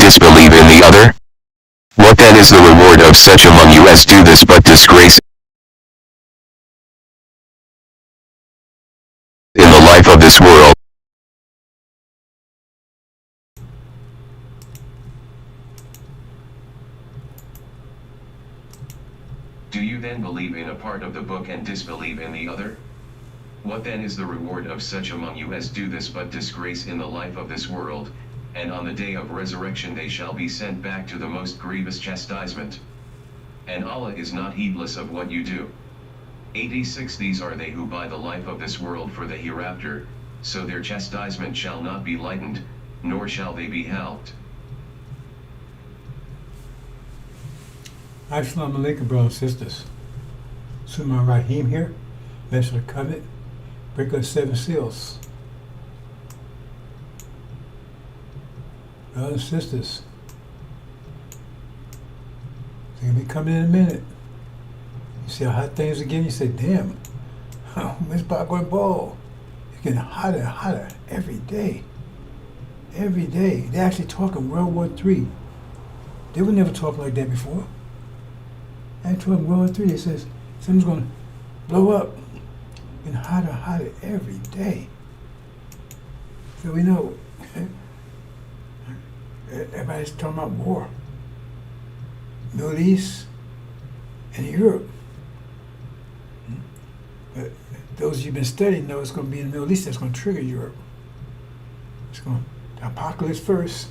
disbelieve in the other? What then is the reward of such among you as do this but disgrace in the life of this world? Do you then believe in a part of the book and disbelieve in the other? What then is the reward of such among you as do this but disgrace in the life of this world, and on the day of resurrection they shall be sent back to the most grievous chastisement? And Allah is not heedless of what you do. 86 These are they who buy the life of this world for the hereafter, so their chastisement shall not be lightened, nor shall they be helped. Assalamu alaikum, brothers and sisters. Suman Rahim here, Master of the Covenant, breaker of 7 seals. Brothers and sisters, they're going to be coming in a minute. You see how hot things are getting? You say, damn, Miss Popcorn Ball. It's getting hotter and hotter every day. Every day. They're actually talking World War III. They were never talking like that before. After World War III, it says something's going to blow up. And hotter and hotter every day. So we know everybody's talking about war. Middle East and Europe. But those of you who've been studying know it's going to be in the Middle East that's going to trigger Europe. It's going to apocalypse first.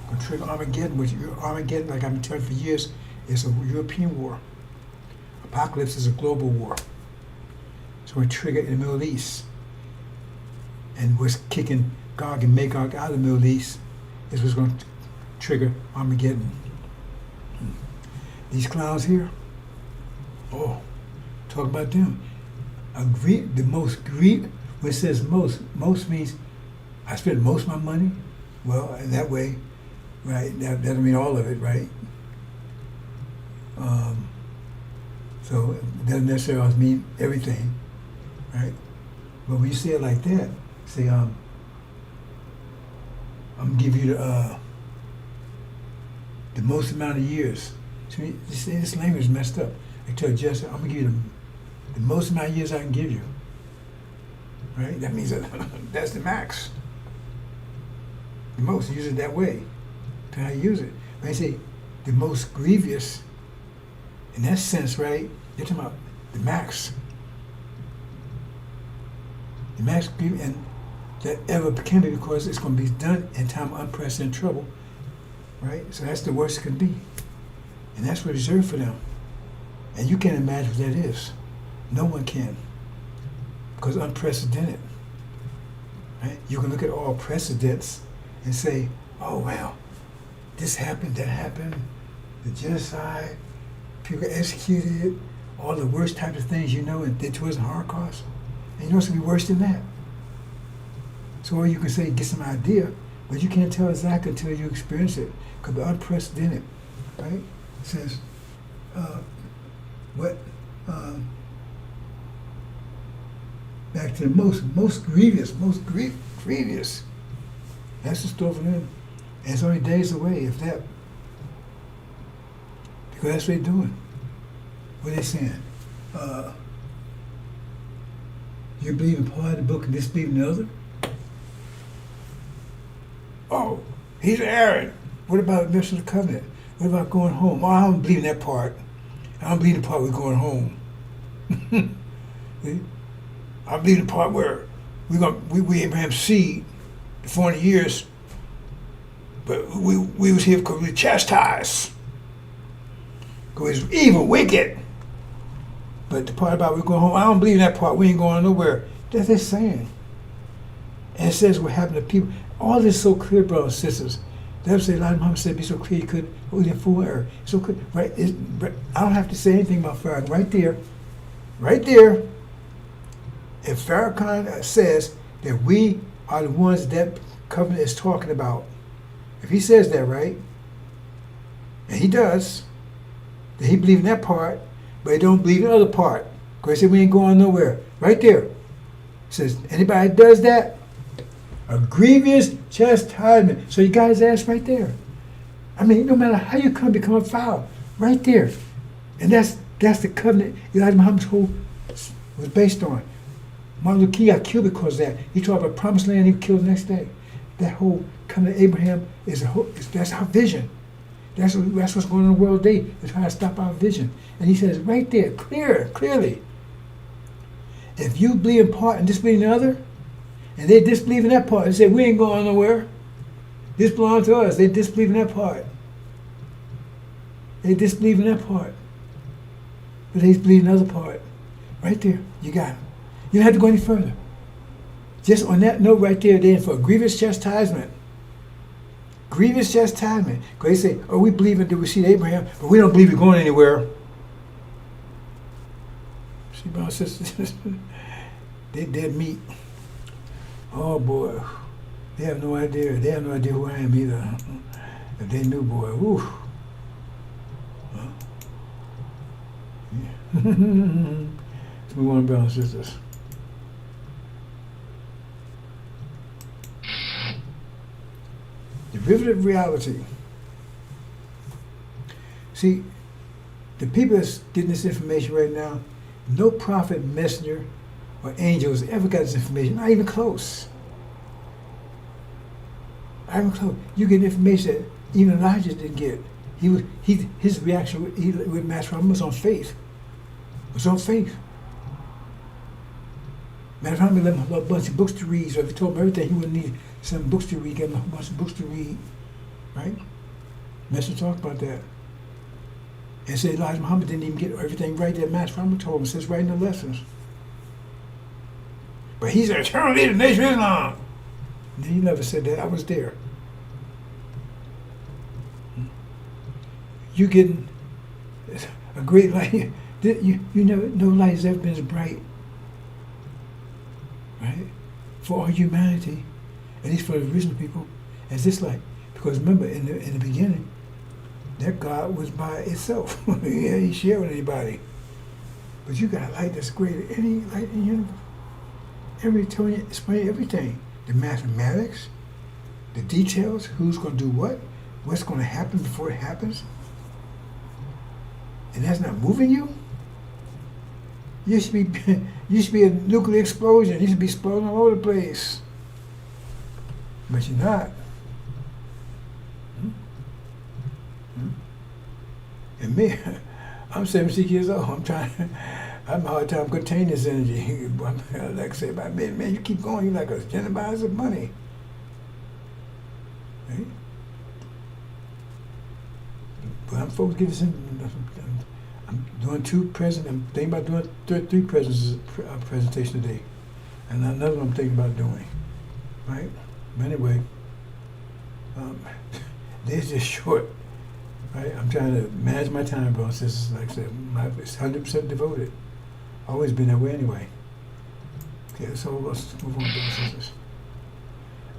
Going to trigger Armageddon, which Armageddon, like I've been telling for years, is a European war. Apocalypse is a global war. It's going to trigger in the Middle East. And what's kicking Gog and Magog out of the Middle East is what's going to trigger Armageddon. These clowns here, oh, talk about them. The most greed, when it says most means I spend most of my money. Well, in that way, right, that doesn't mean all of it, right? So it doesn't necessarily mean everything, right? But when you say it like that, say, I'm gonna give you the most amount of years. So this language is messed up. I tell Jess, I'm gonna give you the most amount of years I can give you, right? That means that's the max. The most, use it that way. That's how you use it. When I say the most grievous, in that sense, right, you're talking about the max. The max grievous, and that ever can be because it's going to be done in time of unprecedented trouble, right? So that's the worst it can be. And that's what's reserved for them. And you can't imagine what that is. No one can. Because unprecedented. Right? You can look at all precedents and say, oh, well, this happened, that happened, the genocide, people executed, all the worst types of things you know and did towards the Holocaust. And you know it's going to be worse than that. So all you can say, get some idea, but you can't tell exactly until you experience it. Because the unprecedented, right? It says, back to the most grievous. That's the store for them. And it's only days away, if that. Because that's what they're doing. What are they saying? You believe in part of the book and disbelieve in the other? Oh, he's Aaron. What about the rest of the covenant? What about going home? Oh, I don't believe in that part. I don't believe in the part we're going home. I believe in the part where we Abraham's seed, the 400 years, but we was here because we were chastised. Because we was evil, wicked. But the part about we're going home, I don't believe in that part. We ain't going nowhere. That's what it's saying. And it says what happened to people. All this is so clear, brothers and sisters. That's what Elijah Muhammad said, be so clear you could, we didn't fool her. So clear, right? I don't have to say anything about Farrakhan. Right there. If Farrakhan says that we are the ones that covenant is talking about, if he says that, right, and he does, then he believes in that part, but he don't believe in the other part. Because he said we ain't going nowhere. Right there. It says, anybody that does that, a grievous chastisement. So you got his ass right there. I mean, no matter how you come, become a foul, right there. And that's the covenant Elijah Muhammad's whole was based on. Martin Luther King got killed because of that. He talked about promised land, he was killed the next day. That whole covenant of Abraham that's our vision. That's what's going on in the world today. They're trying to stop our vision. And he says right there, clearly, if you believe in part and disbelieve in the other, and they disbelieve in that part, they say, we ain't going nowhere. This belongs to us. They disbelieve in that part. They disbelieve in that part. But they believe in the other part. Right there, you got them. You don't have to go any further. Just on that note right there, then for grievous chastisement. Grievous chastisement. Because they say, oh, we believe in the receipt of Abraham, but we don't believe we're going anywhere. See, brothers and sisters, they dead meat. Oh, boy. They have no idea. They have no idea who I am either. If they knew, boy, whew. Huh? Yeah. Let's move on, brothers and sisters. Derivative reality. See, the people that's getting this information right now, no prophet, messenger, or angel has ever got this information. Not even close. Not even close. You get information that even Elijah didn't get. His reaction with Master Farrakhan was on faith. It was on faith. Master Farrakhan let him a bunch of books to read, so if he told him everything, he wouldn't need some books to read, gave him a bunch of books to read. Right? Master talked about that. And said Elijah Muhammad didn't even get everything right that Master Farrakhan told him. It says right in the lessons. But he's an eternal leader of the Nation of Islam. And he never said that. I was there. You getting a great light. You never, no light has ever been as bright, right? For all humanity, at least for the original people, as this light. Because remember, in the beginning, that God was by itself. He ain't sharing with anybody. But you got a light that's greater than any light in the universe. Explain everything. The mathematics, the details, who's going to do what, what's going to happen before it happens. And that's not moving you? You should be a nuclear explosion. You should be exploding all over the place. But you're not. And me, I'm 76 years old. I'm having a hard time containing this energy. Like I say about man, you keep going, you're like a generator of money. Right? But I'm folks get this in. I'm doing I'm thinking about doing 3 presentations today. And another one I'm thinking about doing. Right? But anyway, they're just short. Right? I'm trying to manage my time, bro. Since, like I said, it's 100% devoted. Always been that way anyway. Okay, so let's move on, brothers and sisters.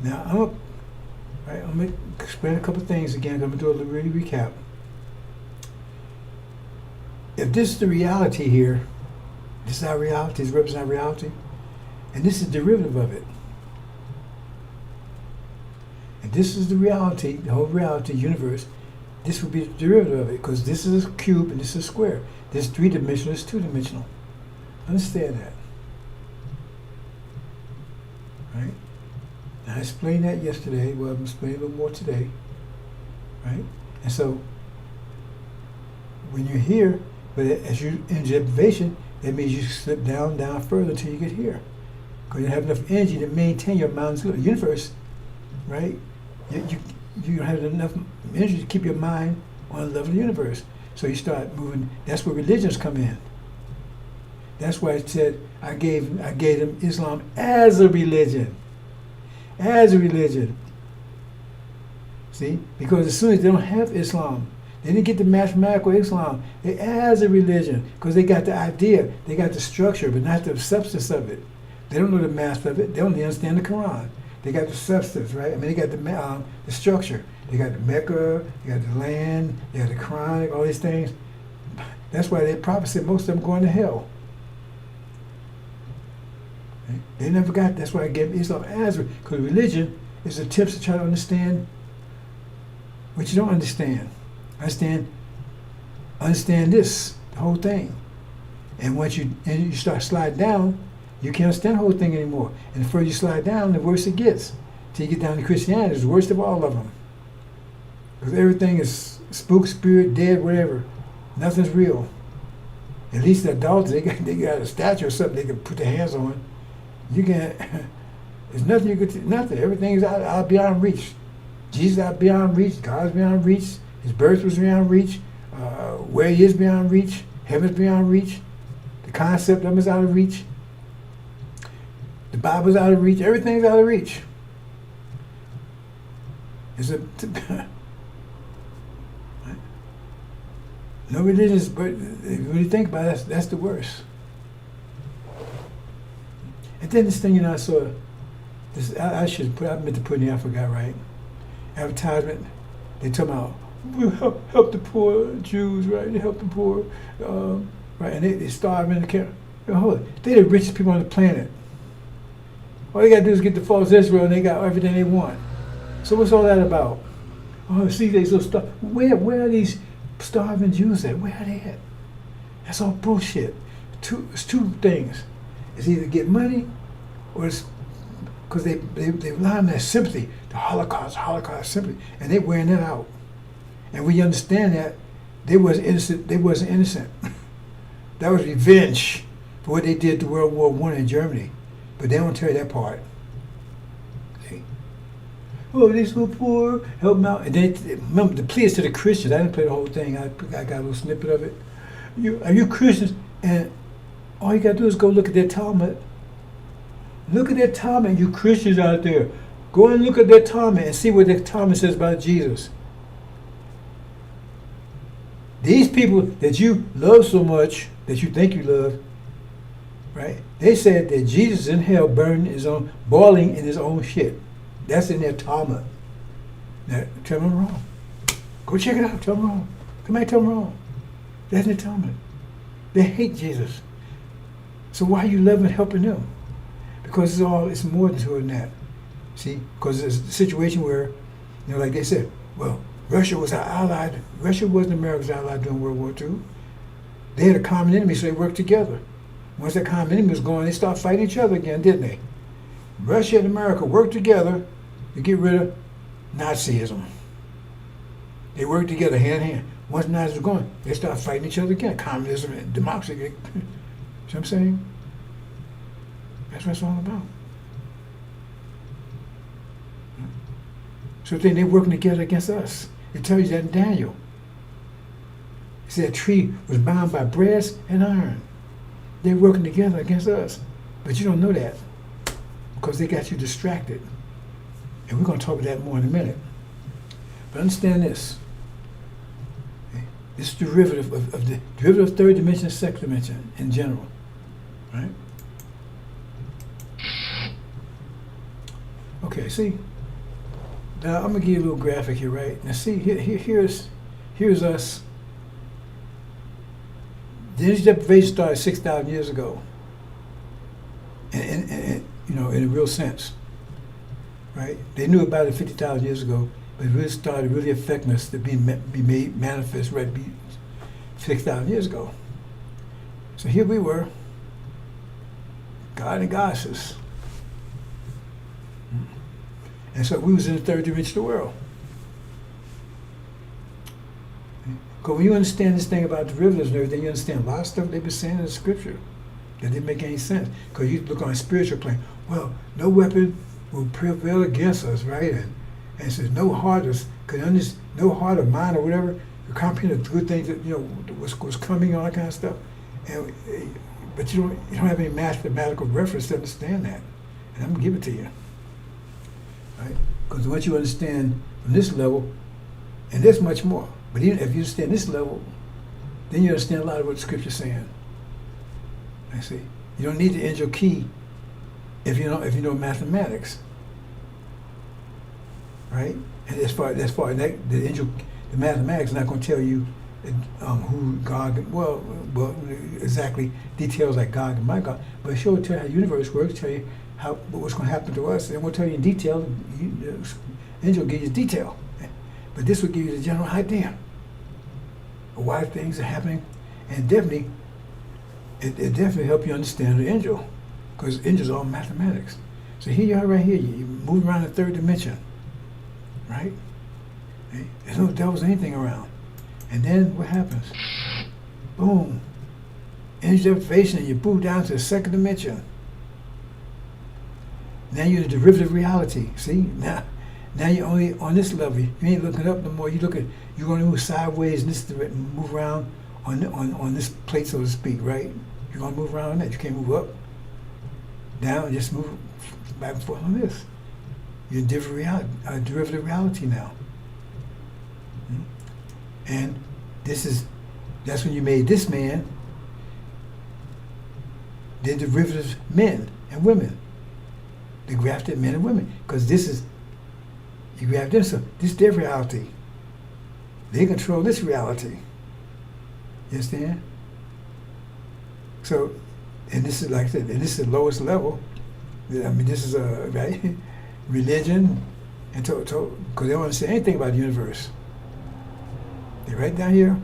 Now, I'm going to explain a couple of things again. I'm going to do a little recap. If this is the reality here, this is our reality, this represents our reality, and this is a derivative of it. And this is the reality, the whole reality, universe. This would be the derivative of it, because this is a cube and this is a square. This is 3-dimensional, this is 2-dimensional. Understand that. Right? Now, I explained that yesterday. Well, I'm explaining a little more today. Right? And so, when you're here, but as you enter deprivation, that means you slip down further until you get here. Because you don't have enough energy to maintain your mind's good. The universe, right? You don't have enough energy to keep your mind on the level of the universe. So you start moving. That's where religions come in. That's why it said I gave them Islam as a religion. As a religion. See? Because as soon as they don't have Islam, they didn't get the mathematical Islam. They as a religion. Because they got the idea, they got the structure, but not the substance of it. They don't know the math of it. They only understand the Quran. They got the substance, right? I mean, they got the structure. They got the Mecca, they got the land, they got the Quran, all these things. That's why the prophet said most of them going to hell. Okay? They never got. That's why I gave Islam as because religion is attempts to try to understand What you don't understand. Understand this, the whole thing. And once you start sliding down, you can't understand the whole thing anymore. And the further you slide down, the worse it gets. Till you get down to Christianity, it's the worst of all of them. Because everything is spook, spirit, dead, whatever. Nothing's real. At least the adults, they got a statue or something they can put their hands on. You can't. There's nothing you could. Nothing. Everything is out beyond reach. Jesus out beyond reach. God's beyond reach. His birth was beyond reach. Where he is beyond reach. Heaven's beyond reach. The concept of him is out of reach. The Bible's out of reach. Everything's out of reach. It's a no religions, but when you think about it, that's the worst. And then this thing, I saw this. I meant to put in there, I forgot, right? Advertisement. They talking about we'll help the poor Jews, right? They help the poor, right? And they starve in the camp. Hold it. They're the richest people on the planet. All they got to do is get the false Israel, and they got everything they want. So what's all that about? Oh, see, they so starved. Where are these starving Jews at? Where are they at? That's all bullshit. It's two things. It's either get money, or it's because they rely on that sympathy, the Holocaust sympathy, and they're wearing that out. And we understand that they wasn't innocent. That was revenge for what they did to World War I in Germany. But they don't tell you that part. See? Oh, they're so poor, help them out. And then, remember, the plea is to the Christians. I didn't play the whole thing. I got a little snippet of it. Are you Christians? And all you got to do is go look at their Talmud. Look at their Talmud, you Christians out there. Go and look at their Talmud and see what their Talmud says about Jesus. These people that you love so much, that you think you love, right? They said that Jesus is in hell boiling in his own shit. That's in their Talmud. Now, tell me I'm wrong. Go check it out. Tell me wrong. Come back, tell me wrong. That's in their Talmud. They hate Jesus. So why are you loving and helping them? Because it's more than that. See, because it's a situation where, like they said, well, Russia was our ally. Russia wasn't America's ally during World War II. They had a common enemy, so they worked together. Once that common enemy was gone, they started fighting each other again, didn't they? Russia and America worked together to get rid of Nazism. They worked together hand in hand. Once Nazis were gone, they started fighting each other again. Communism and democracy. See what I'm saying? That's what it's all about. So then they're working together against us. It tells you that in Daniel. It said a tree was bound by brass and iron. They're working together against us. But you don't know that because they got you distracted. And we're going to talk about that more in a minute. But understand this. Okay? This is derivative of the derivative of third dimension and second dimension in general. Right? Okay, see? Now I'm going to give you a little graphic here, right? Now see, here's us. The energy deprivation started 6,000 years ago. And in a real sense. Right? They knew about it 50,000 years ago, but it really started really affecting us to be made manifest right 6,000 years ago. So here we were, God and goddesses. And so we was in the third dimension of the world. Because when you understand this thing about derivatives and everything, you understand a lot of stuff they've been saying in the scripture that didn't make any sense. Because you look on a spiritual plane, well, no weapon will prevail against us, right? And it says no heart of mine or whatever, to comprehend the good things that was coming, all that kind of stuff. But you don't have any mathematical reference to understand that. And I'm gonna give it to you. Right? Because once you understand from this level, and there's much more, but even if you understand this level, then you understand a lot of what the scripture's saying. I see. You don't need the angel key if you know mathematics, right? And as far as that, the mathematics is not going to tell you who God. Well, exactly details like God and my God, but it sure will tell you how the universe works. Tell you what's going to happen to us, and we'll tell you in detail. Angel will give you detail. But this will give you the general idea of why things are happening, and definitely, it definitely help you understand the angel, because angels are all mathematics. So here you are right here, you move around the third dimension, right? There's no devils or anything around. And then what happens? Boom. Energy deprivation, and you move down to the second dimension. Now you're in a derivative reality. See? Now you're only on this level. You ain't looking up no more. You're going to move sideways in this direction, move around on this plate, so to speak, right? You're going to move around on that. You can't move up, down, just move back and forth on this. You're in derivative reality now. And that's when you made this man, they're derivative men and women. They grafted men and women. Because you graft them, so this is their reality. They control this reality. You understand? So, and this is like I said, and this is the lowest level. I mean, this is right? Religion, and because they don't understand anything about the universe. They're right down here,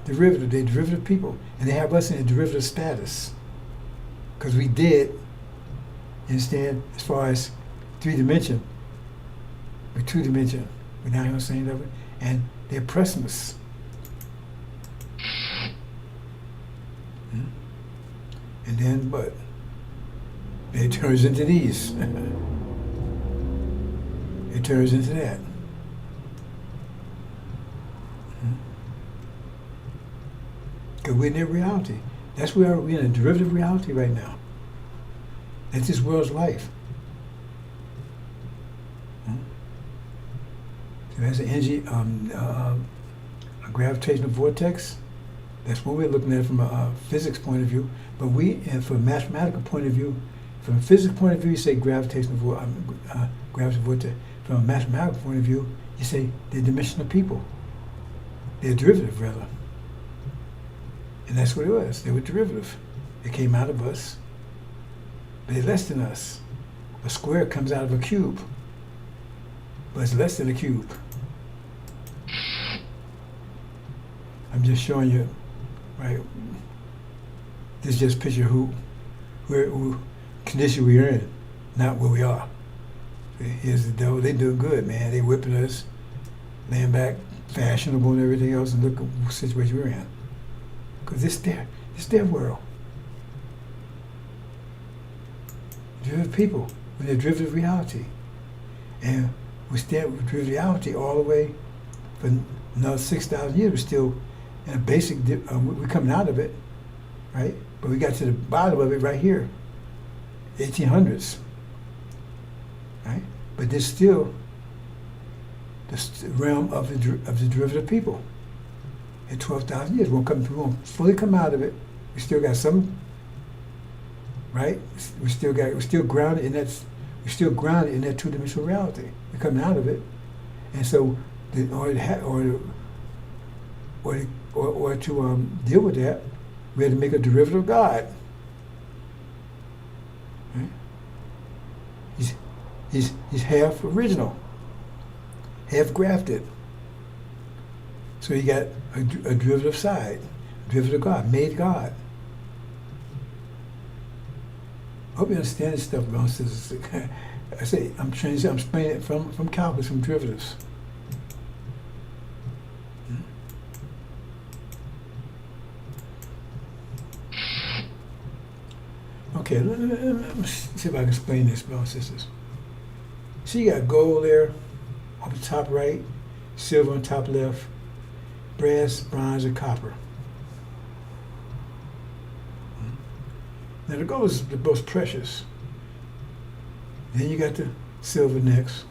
derivative. They're derivative people, and they have us in a derivative status. Because we did, you understand, as far as 3-dimension, we're 2-dimension. We're down here on the same level, and they're oppressing us. And then, but it turns into these. It turns into that. Because we're in their reality. That's where we're in a derivative reality right now. That's this world's life. So that's an energy, a gravitational vortex. That's what we're looking at from a physics point of view. But from a mathematical point of view, from a physics point of view, you say gravitational vortex. From a mathematical point of view, you say they're dimensional people. They're derivative, rather. And that's what it was. They were derivative. They came out of us, but they're less than us. A square comes out of a cube, but it's less than a cube. I'm just showing you, right? This is just a picture who condition we're in, not where we are. Here's the devil. They do good, man. They whipping us, laying back, fashionable and everything else, and look at the situation we're in. Because it's their world. Derivative people with their derivative reality. And we stand with derivative reality all the way for another 6,000 years. We're still in a basic, we're coming out of it, right? But we got to the bottom of it right here, 1800s, right? But there's still the realm of the derivative people. In 12,000 years, we won't fully come out of it. We still got some, right? We're still grounded in that 2-dimensional reality. We're coming out of it, and so to deal with that, we had to make a derivative God. Right? He's half original, half grafted. So you got a derivative side, derivative God, made God. I hope you understand this stuff, brothers and sisters. I say I'm explaining it from calculus, from derivatives. Okay, let me see if I can explain this, brothers and sisters. See, you got gold there on the top right, silver on top left, brass, bronze, and copper. Now the gold is the most precious. Then you got the silver next.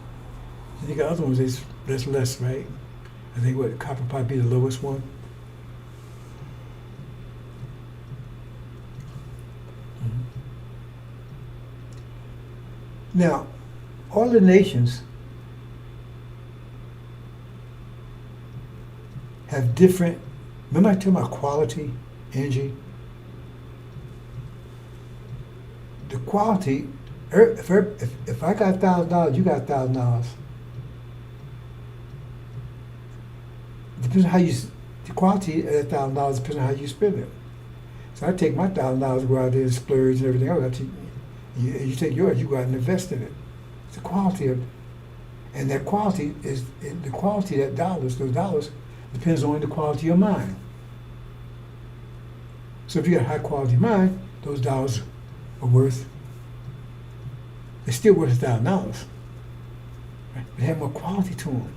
Then you got other ones that's less, right? I think what copper probably be the lowest one. Now, all the nations have different, remember I told about quality, energy? The quality, if I got $1,000, you got $1,000. depends on how you, the quality of that $1,000 depends on how you spend it. So I take my $1,000, go out there and splurge and everything else. You take yours, you go out and invest in it. It's the quality of, and that quality is, the quality of that dollars, those dollars, depends on the quality of your mind. So if you got a high quality mind, those dollars are worth, they're still worth $1,000. Right? But they have more quality to them.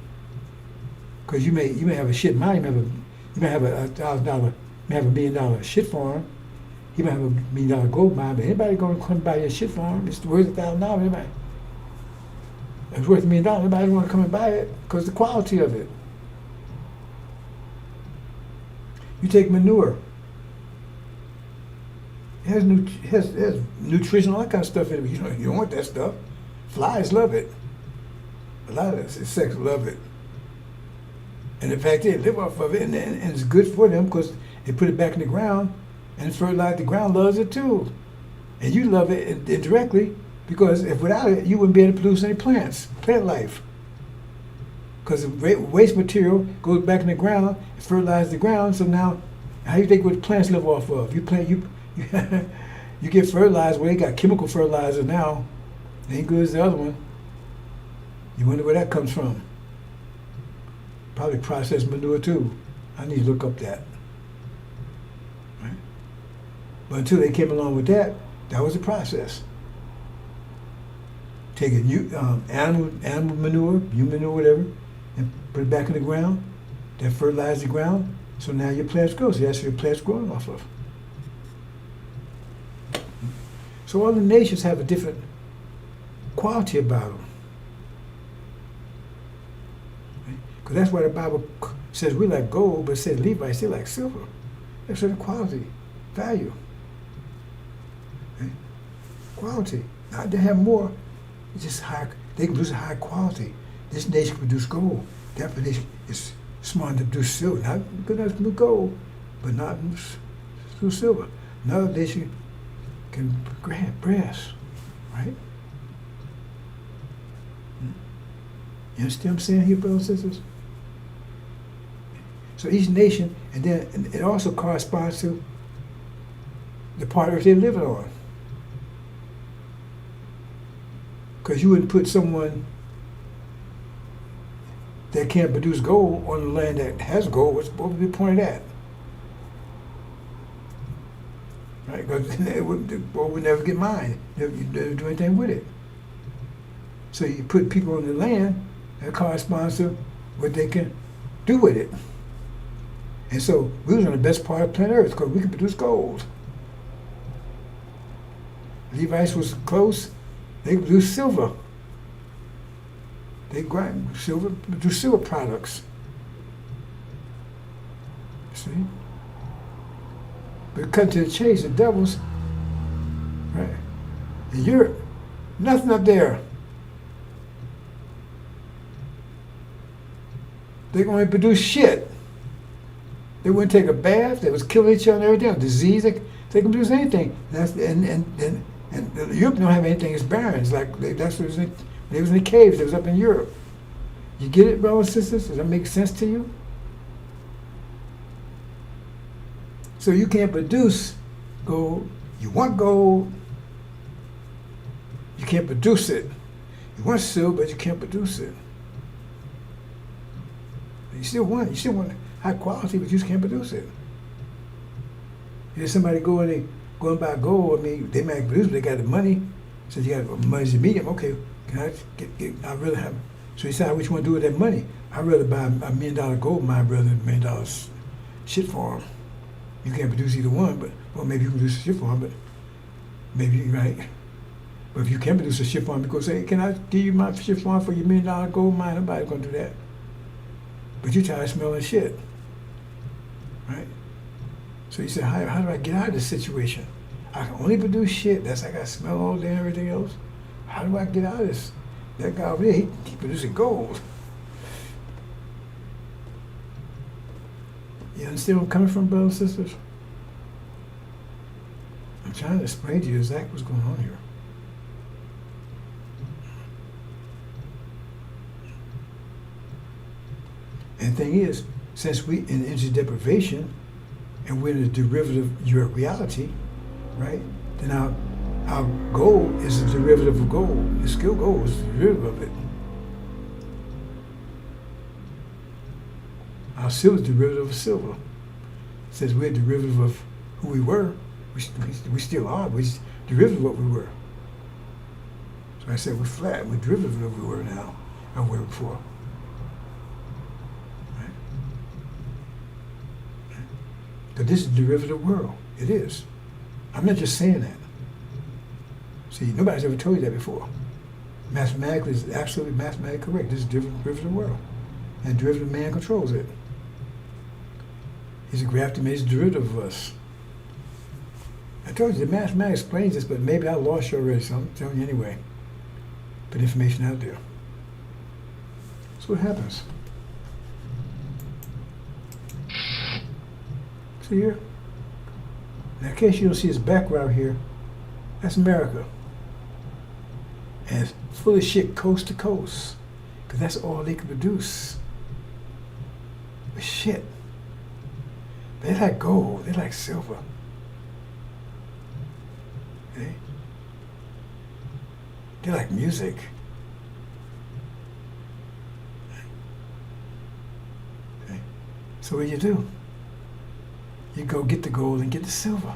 Because you may have a shit mind, you may have a $1,000, you may have $1 million shit farm, you may have $1 million gold mine, but anybody gonna come buy your shit farm? It's worth $1,000. Anybody? It's worth $1 million. Nobody want to come and buy it because the quality of it. You take manure. It has nutrition, all that kind of stuff in it. You don't want that stuff. Flies love it. A lot of insects love it. And in fact, they live off of it, and it's good for them because they put it back in the ground, and the fertilizer, the ground loves it too. And you love it indirectly because if without it, you wouldn't be able to produce any plant life. Because the waste material goes back in the ground, it fertilizes the ground. So now, how do you think what plants live off of? You get fertilizer. Well, they got chemical fertilizer now. It ain't good as the other one. You wonder where that comes from. Probably processed manure too. I need to look up that. Right? But until they came along with that, that was the process. Take a animal manure, human manure, whatever, and put it back in the ground. That fertilizes the ground. So now your plants grow. So that's what your plants growing off of. So all the nations have a different quality about them. Because that's why the Bible says we like gold, but it says Levites, they like silver. That's certain quality, value. Okay? Quality. Now they have more, it's just high, they can produce a high quality. This nation can produce gold. That nation is smart to produce silver. Not good enough to produce gold, but not produce silver. Another nation can grab brass, right? You understand what I'm saying here, brothers and sisters? So each nation, and then it also corresponds to the part of earth they're living on. Because you wouldn't put someone that can't produce gold on the land that has gold. What would be the point of that? Right? Because the gold would never get mined. You never do anything with it. So you put people on the land that corresponds to what they can do with it. And so we was on the best part of planet Earth because we could produce gold. Levites was close. They produce silver. They grind silver, produce silver products. See? But cut to the chase, the devils, right? In Europe, nothing up there. They're going to produce shit. They wouldn't take a bath. They was killing each other and everything. Disease. They can produce anything. And Europe don't have anything. It's barren. It's like that's what they was in the caves. They was up in Europe. You get it, brothers and sisters? Does that make sense to you? So you can't produce gold. You want gold. You can't produce it. You want silver, but you can't produce it. You still want high quality, but you just can't produce it. If somebody go and buy gold, I mean, they might produce, but they got the money. So you got money's a medium. Okay, can I get? I really have. So you decide what you want to do with that money. I'd rather buy $1 million gold mine rather than $1 million shit farm. You can't produce either one, but well, maybe you can produce a shit farm, but maybe you're right. But if you can produce a shit farm, you go say, hey, can I give you my shit farm for your $1 million gold mine? Nobody's gonna do that. But you're tired of smelling shit, right? So you say, how do I get out of this situation? I can only produce shit. That's like I smell all day and everything else. How do I get out of this? That guy over there, he producing gold. You understand where I'm coming from, brothers and sisters? I'm trying to explain to you exactly what's going on here. And the thing is, since we in energy deprivation, and we're in a derivative of your reality, right? Then our gold is a derivative of gold. The skill gold is a derivative of it. Our silver is a derivative of silver. Since we're a derivative of who we were, we still are, but it's derivative of what we were. So I said we're flat, we're derivative of what we were now, and we were before. Right? But this is a derivative world. It is. I'm not just saying that. See, nobody's ever told you that before. Mathematically, it's absolutely mathematically correct. This is a derivative world. And derivative man controls it. He's a gravity-based derivative of us. I told you, the mathematics explains this, but maybe I lost you already, so I'm telling you anyway. Put information out there. That's what happens. See here? Now, in case you don't see his background here, that's America. And it's full of shit coast to coast. Because that's all they can produce. But shit. They like gold, they like silver. Okay? They like music. Okay? So what do? You go get the gold and get the silver.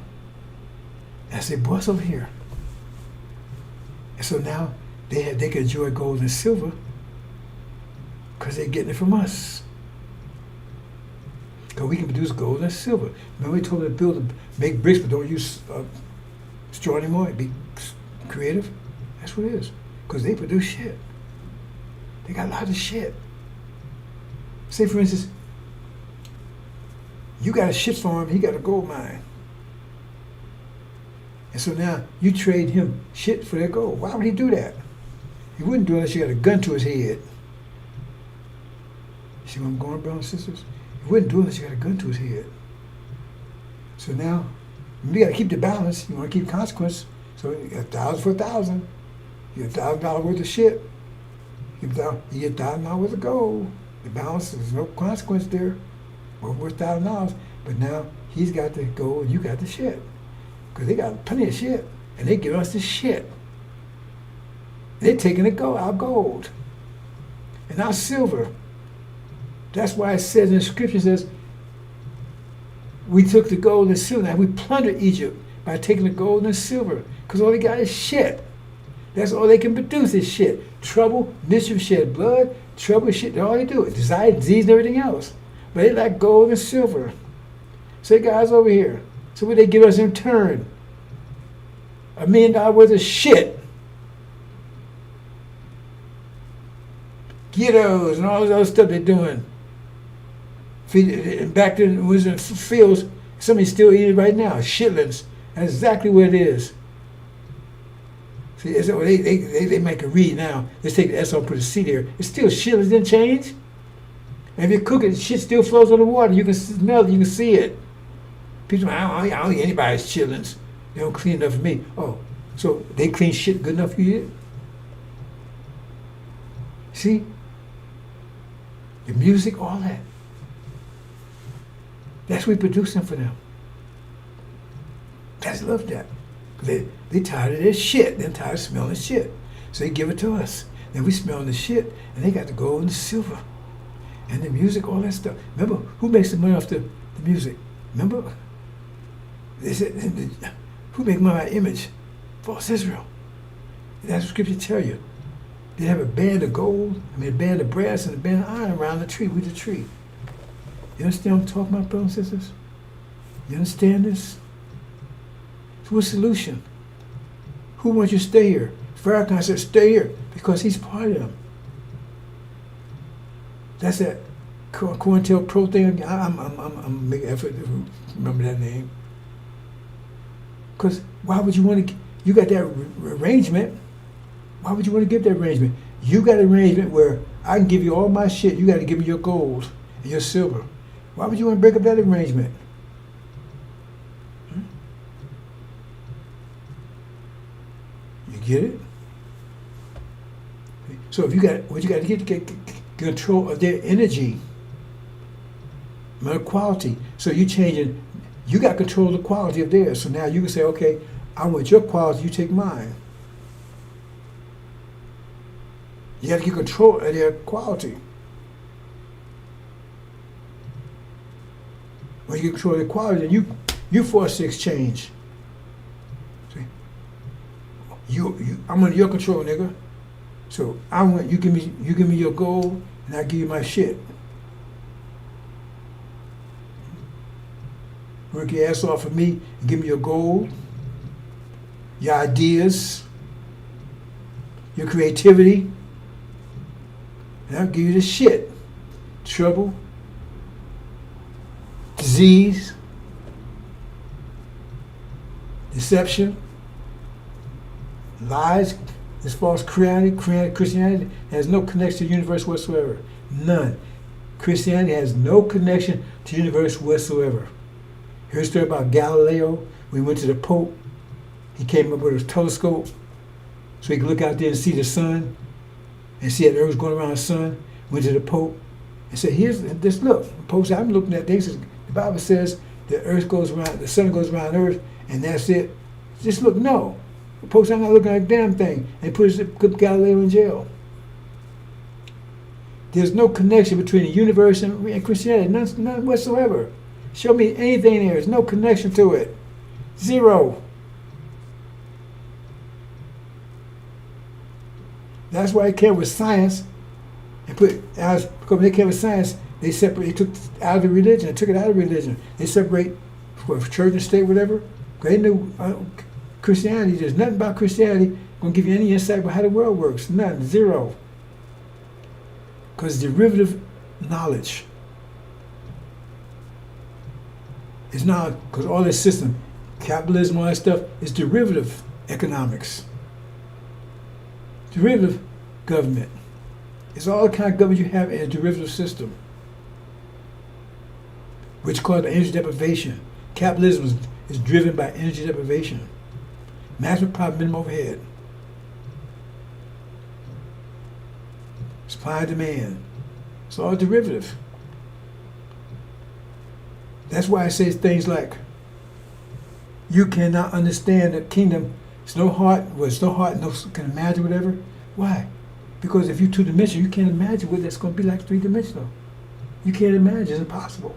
That's their boss over here. And so now they can enjoy gold and silver because they're getting it from us. Because we can produce gold and silver. Remember we told them to make bricks, but don't use straw anymore. Be creative. That's what it is. Because they produce shit. They got a lot of shit. Say for instance, you got a shit farm, he got a gold mine. And so now you trade him shit for their gold. Why would he do that? He wouldn't do it unless you got a gun to his head. See where I'm going, brothers and sisters? He wouldn't do it unless you got a gun to his head. So now, you got to keep the balance. You want to keep consequence. So you got 1,000 for 1,000. You get $1,000 worth of shit. You get $1,000 worth of gold. The balance, there's no consequence there. We're worth $1,000. But now he's got the gold and you got the shit. Because they got plenty of shit. And they give us the shit. They're taking our gold. And our silver. That's why it says in the scripture, says, we took the gold and silver. Now we plundered Egypt by taking the gold and silver. Because all they got is shit. That's all they can produce is shit. Trouble, mischief, shed blood, trouble, shit. That's all they do. Desire, disease, and everything else. But they like gold and silver. Say, guys, over here. So what they give us in turn? $1 million worth of shit. Ghettos and all this other stuff they're doing. Back then, it was in fields. Somebody still eating it right now. Shitlins. That's exactly what it is. See, they make a read now. Let's take the S off, put a C there. It's still shitlins, didn't change. And if you cook it, shit still flows on the water. You can smell it, you can see it. People, I don't eat anybody's chitlins. They don't clean enough for me. Oh, so they clean shit good enough for you? See? The music, all that. That's what we producing for them. Guys love that. They tired of their shit. They're tired of smelling shit. So they give it to us. Then we smell the shit, and they got the gold and the silver. And the music, all that stuff. Remember, who makes the money off the music? Remember? They said, who make money by image? False Israel. That's what scripture tell you. They have a band of gold, a band of brass, and a band of iron around the tree, with the tree. You understand what I'm talking about, brothers and sisters? You understand this? So what's the solution? Who wants you to stay here? Farrakhan said, stay here, because he's part of them. That's that COINTELPRO thing. I'm making effort to remember that name. Because why would you want to, you got that arrangement. Why would you want to get that arrangement? You got an arrangement where I can give you all my shit, you got to give me your gold and your silver. Why would you want to break up that arrangement? You get it? So if you got, what you got to get control of their energy. Matter of quality. So you changing, you got control of the quality of theirs. So now you can say, okay, I want your quality, you take mine. You have to get control of their quality. When you get control of their quality, then you force the exchange. See? I'm under your control, nigga. So I want you give me your gold, and I give you my shit. Work your ass off for me and give me your gold, your ideas, your creativity, and I'll give you the shit. Trouble, disease, deception, lies. As far as Christianity has no connection to the universe whatsoever. None. Christianity has no connection to the universe whatsoever. Here's a story about Galileo. When he went to the Pope, he came up with a telescope so he could look out there and see the sun and see that the earth was going around the sun. Went to the Pope and said, here's this, look. The Pope said, I'm looking at things. The Bible says the earth goes around, the sun goes around earth, and that's it. Just look, no. The Pope said, I'm not looking at a damn thing. And put Galileo in jail. There's no connection between the universe and Christianity, none whatsoever. Show me anything there. There's no connection to it. Zero. That's why it came with science and because they came with science, they took out of the religion, took it out of religion. They separate church and state, whatever. They knew Christianity, there's nothing about Christianity going to give you any insight about how the world works. None. Zero. Because derivative knowledge. It's not, because all this system, capitalism, all that stuff, is derivative economics. Derivative government. It's all the kind of government you have in a derivative system, which is called energy deprivation. Capitalism is driven by energy deprivation. Maximum profit, minimum overhead. Supply and demand. It's all derivative. That's why it says things like, you cannot understand the kingdom. It's no heart, no can imagine whatever. Why? Because if you're two-dimensional, you can't imagine what that's going to be like three-dimensional. You can't imagine, it's impossible.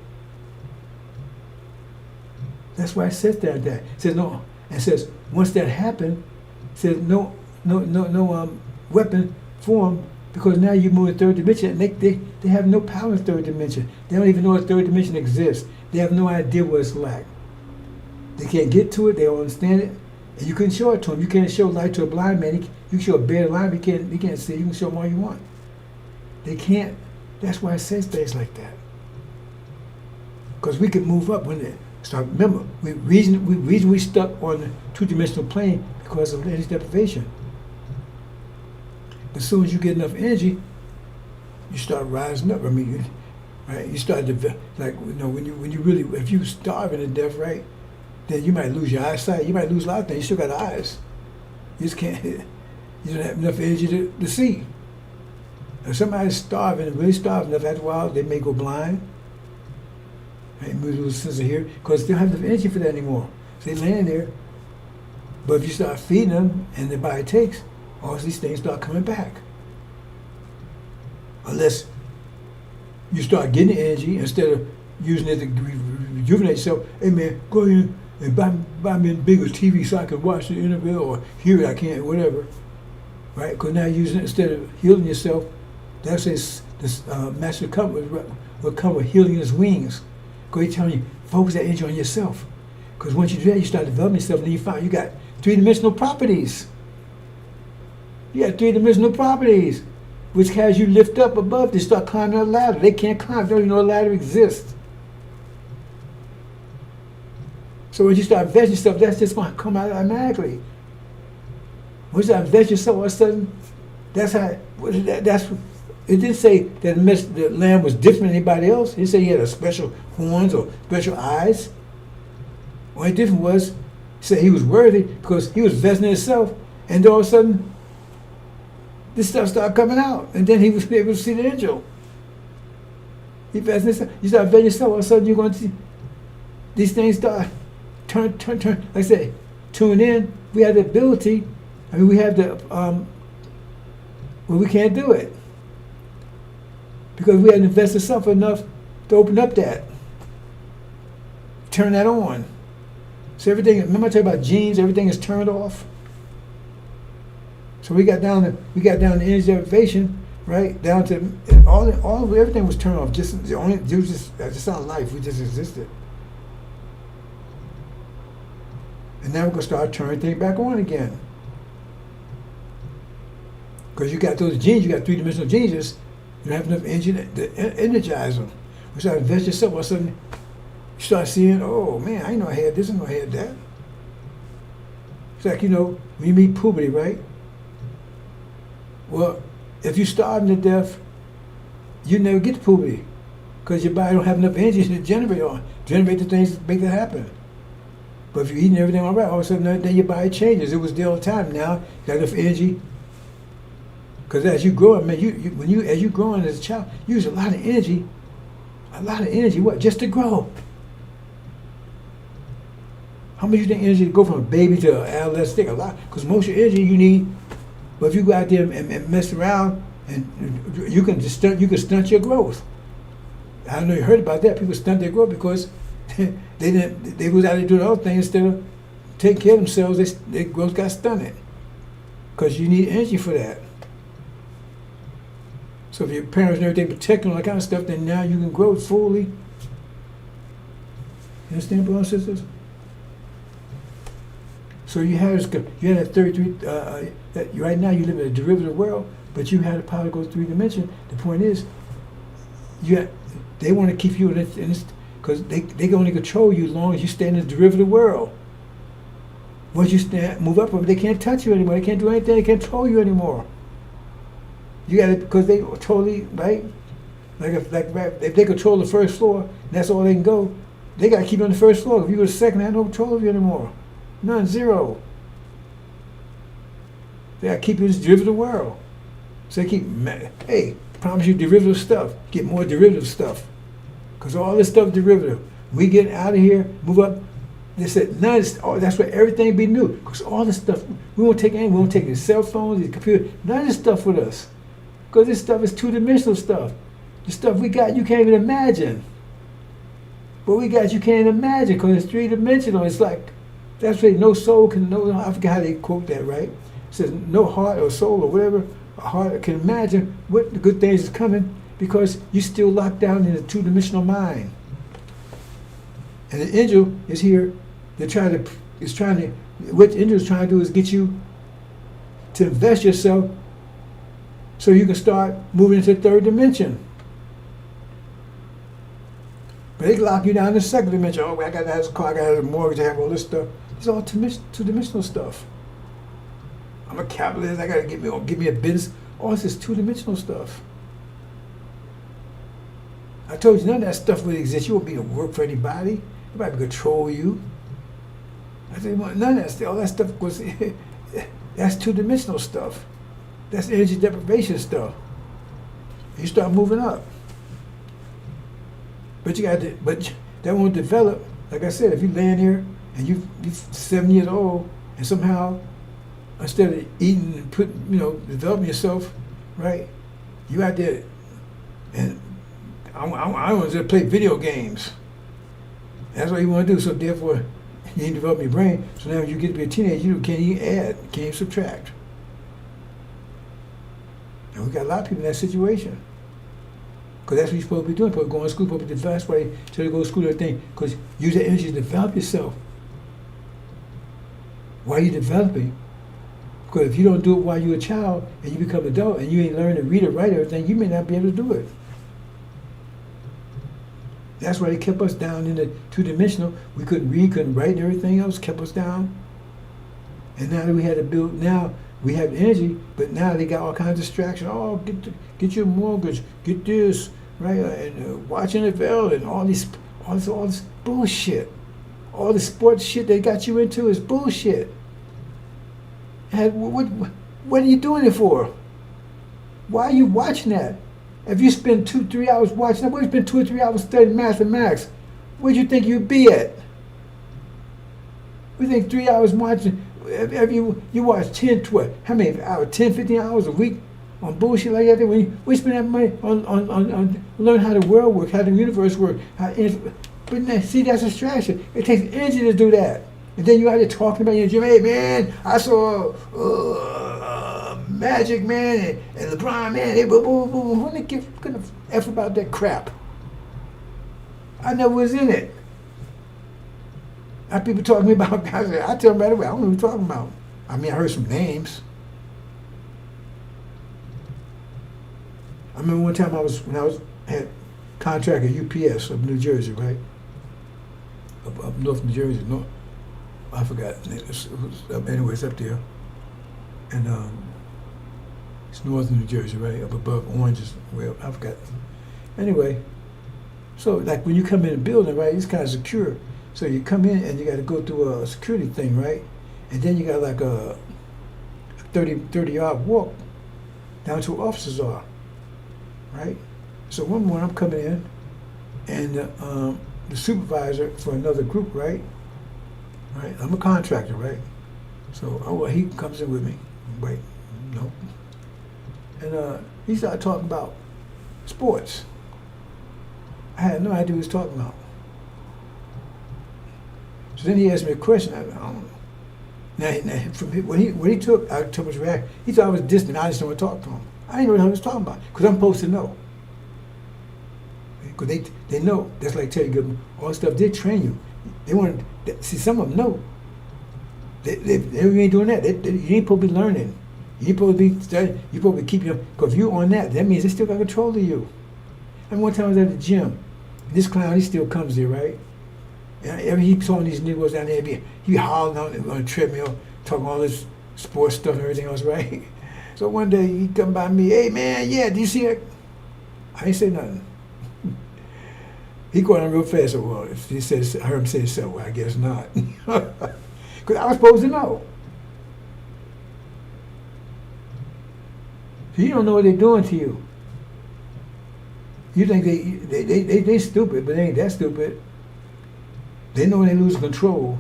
That's why it says that. It says no. It says once that happened, it says no weapon formed, because now you move in third dimension, and they have no power in third dimension. They don't even know a third dimension exists. They have no idea what it's like. They can't get to it. They don't understand it, and you couldn't show it to them. You can't show light to a blind man. You can show a bear alive. He can't see. You can show them all you want. They can't. That's why it says things like that. Because we can move up when they start. Remember, we stuck on the two-dimensional plane because of energy deprivation. As soon as you get enough energy, you start rising up. I mean, right? You start to, like, when you really, if you starving to death, right, then you might lose your eyesight. You might lose a lot of things. You still got eyes. You just can't. You don't have enough energy to see. If somebody's starving, really starving enough, after a while, they may go blind. Right? Lose a sense of hearing because they don't have enough energy for that anymore. So they laying there. But if you start feeding them and their body takes, all these things start coming back. Unless you start getting the energy instead of using it to rejuvenate yourself. Hey man, go ahead and buy me a bigger TV so I can watch the NFL or hear it. I can't, whatever. Right? Because now using it instead of healing yourself, that's this master will come with healing his wings. Because he's telling you, focus that energy on yourself. Because once you do that, you start developing yourself, and then you find you got three-dimensional properties. You got three-dimensional properties, which has you lift up above. They start climbing a ladder. They can't climb. They don't even know a ladder exists. So when you start investing yourself, that's just going to come out automatically. Once you start investing yourself, all of a sudden, that's how. It didn't say that the lamb was different than anybody else. It didn't say he had a special horns or special eyes. Only different was, he said he was worthy because he was investing in himself, and all of a sudden, this stuff started coming out, and then he was able to see the angel. You start vetting yourself, all of a sudden you're going to see these things start turn. Like I say, tune in. We have the ability. I mean, we have the well, we can't do it because we haven't invested self enough to open up that, turn that on. So everything. Remember I told you about genes? Everything is turned off. So we got down to energy deprivation, right? Down to everything was turned off. Just our life. We just existed. And now we're gonna start turning things back on again. Because you got those genes, you got three-dimensional genes, you don't have enough energy to energize them. You start invest yourself, all of a sudden you start seeing, oh man, I didn't know I had this, I didn't know I had that. It's like, when you meet puberty, right? Well, if you're starving to death, you never get to puberty because your body don't have enough energy to generate the things that make that happen. But if you're eating everything all right, all of a sudden then your body changes. It was there all the time. Now you got enough energy. Because as you grow, man, as you growing as a child, you use a lot of energy. What? Just to grow. How much you think energy to go from a baby to an adolescent? A lot. Because most of your energy you need. But if you go out there and mess around, and you can stunt your growth. I don't know you heard about that. People stunt their growth because they was out there doing other things instead of taking care of themselves. Their growth got stunted because you need energy for that. So if your parents and everything protect you and all that kind of stuff, then now you can grow fully. You understand, brothers and sisters? So you had that 33. Right now you live in a derivative world, but you had the power to go 3 dimension. The point is, they want to keep you in this because they can only control you as long as you stay in the derivative world. Once you move up, they can't touch you anymore. They can't do anything. They can't control you anymore. You got it because they totally right. Like if they control the first floor, that's all they can go. They got to keep you on the first floor. If you go to the second, they have no control of you anymore. None, zero. They got to keep you in this derivative world. So they keep, hey, promise you derivative stuff. Get more derivative stuff. Because all this stuff is derivative. We get out of here, move up. They said, that's where everything be new. Because all this stuff, we won't take anything. We won't take the cell phones, the computer, none of this stuff with us. Because this stuff is two-dimensional stuff. The stuff we got, you can't even imagine. What we got, you can't imagine because it's three-dimensional. It's like, that's why no soul can know. I forgot how they quote that, right? It says no heart or soul or whatever, a heart can imagine what the good things is coming because you're still locked down in a two-dimensional mind. And the angel is here. What the angel is trying to do is get you to invest yourself so you can start moving into the third dimension. But they lock you down in the second dimension. Oh, I got to have a car, I got to have a mortgage, I have all this stuff. It's all two-dimensional stuff. I'm a capitalist, I got to give me a business. All this is two-dimensional stuff. I told you none of that stuff would exist. You won't be to work for anybody. Nobody can control you. I said, none of that stuff, all that stuff was, that's two-dimensional stuff. That's energy deprivation stuff. You start moving up. But that won't develop. Like I said, if you're laying here and you're 7 years old and somehow instead of eating and developing yourself, right? You out there and I want to just play video games. That's what you want to do. So therefore, you ain't developing your brain. So now when you get to be a teenager, you can't even add, can't even subtract. And we got a lot of people in that situation. Because that's what you're supposed to be doing. Supposed to go to school, supposed to be the best way to go to school and everything. Because use that energy to develop yourself. Why are you developing? Because if you don't do it while you're a child and you become an adult and you ain't learned to read or write everything, you may not be able to do it. That's why they kept us down in the two-dimensional. We couldn't read, couldn't write, and everything else kept us down. And now that we had to build, now we have energy, but now they got all kinds of distractions. Oh, get your mortgage, get this, right? And watch NFL and all this bullshit. All the sports shit they got you into is bullshit. And what are you doing it for? Why are you watching that? If you spend 2-3 hours watching that, what if you spend 2 or 3 hours studying mathematics? Where'd you think you'd be at? We think 3 hours watching, if you watch 10, 12, how many hours, 10, 15 hours a week on bullshit like that? When we spend that money on learning how the world works, how the universe works. But see, that's a distraction. It takes energy to do that. And then you out there talking about your gym. Hey, man, I saw Magic, man, and LeBron, man. They Who they give a F about that crap? I never was in it. I have people talking about guys. I tell them right away, I don't know what you're talking about. I mean, I heard some names. I remember one time when I had contract at UPS of New Jersey, right? Up North New Jersey, no, I forgot. It was up, anyway, it's up there, and it's northern New Jersey, right, up above Oranges. Well, I forgot. Anyway, so like when you come in the building, right, it's kind of secure. So you come in and you got to go through a security thing, right, and then you got like a 30-yard walk down to where officers are, right. So one morning I'm coming in, and the supervisor for another group, right? Right. I'm a contractor, right? So he comes in with me. Wait, no. And he started talking about sports. I had no idea what he was talking about. So then he asked me a question. I don't know. Now from when he took, I took his reaction. He thought I was distant. I just didn't want to talk to him. I didn't know what he was talking about because I'm supposed to know. Because they know. That's like tell you all the stuff. They train you. They want to see. Some of them know. They ain't doing that. You ain't supposed to be learning. You ain't supposed to be studying. You supposed to be keeping. Because if you on that, that means they still got control of you. And one time I was at the gym. This clown, he still comes there, right? And every he saw these Negroes down there, he hollering on the treadmill, talking all this sports stuff and everything else, right? So one day he come by me, hey man, yeah, do you see it? I ain't say nothing. He going on real fast. So, well, if he says, I heard him say so. Well, I guess not, because I was supposed to know. So you don't know what they're doing to you. You think they stupid, but they ain't that stupid. They know when they lose control.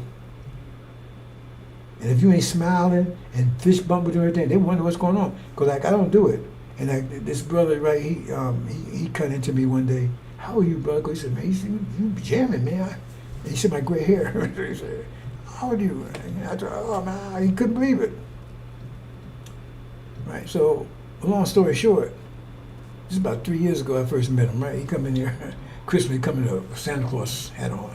And if you ain't smiling and fist bumping and everything, they wonder what's going on. Because like I don't do it. And like this brother, right? He cut into me one day. How are you, brother? He said, man, you jamming, man. And he said, my gray hair. He said, how are you? And I said, oh, man, he couldn't believe it. Right, so, long story short, this is about 3 years ago I first met him, right? He come in here, Christmas, he come in a Santa Claus hat on,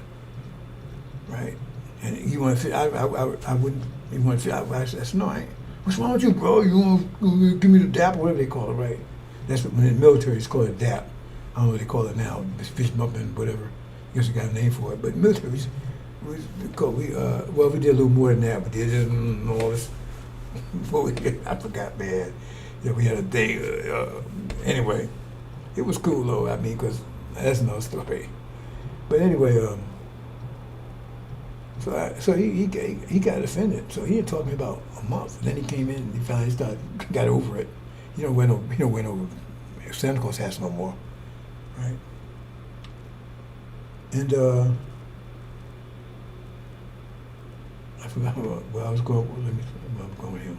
right? And he wanted to fit, I wouldn't, he wanted to fit, I said, no, I ain't. What's wrong with you, bro? You want to give me the dap, or whatever they call it, right? That's what, when in the military, it's called a dap. I don't know what they call it now, fist bumping, whatever. I guess we got a name for it. But military, we did a little more than that, but they didn't all this. I forgot, man. Yeah, we had a thing. Anyway, it was cool though. I mean, because that's another story. But anyway, so he got offended. So he had talked to me about a month. And then he came in. And he finally got over it. He don't wear no Santa Claus hats no more. Right. And I forgot where I was going. Let me see where I was going with him.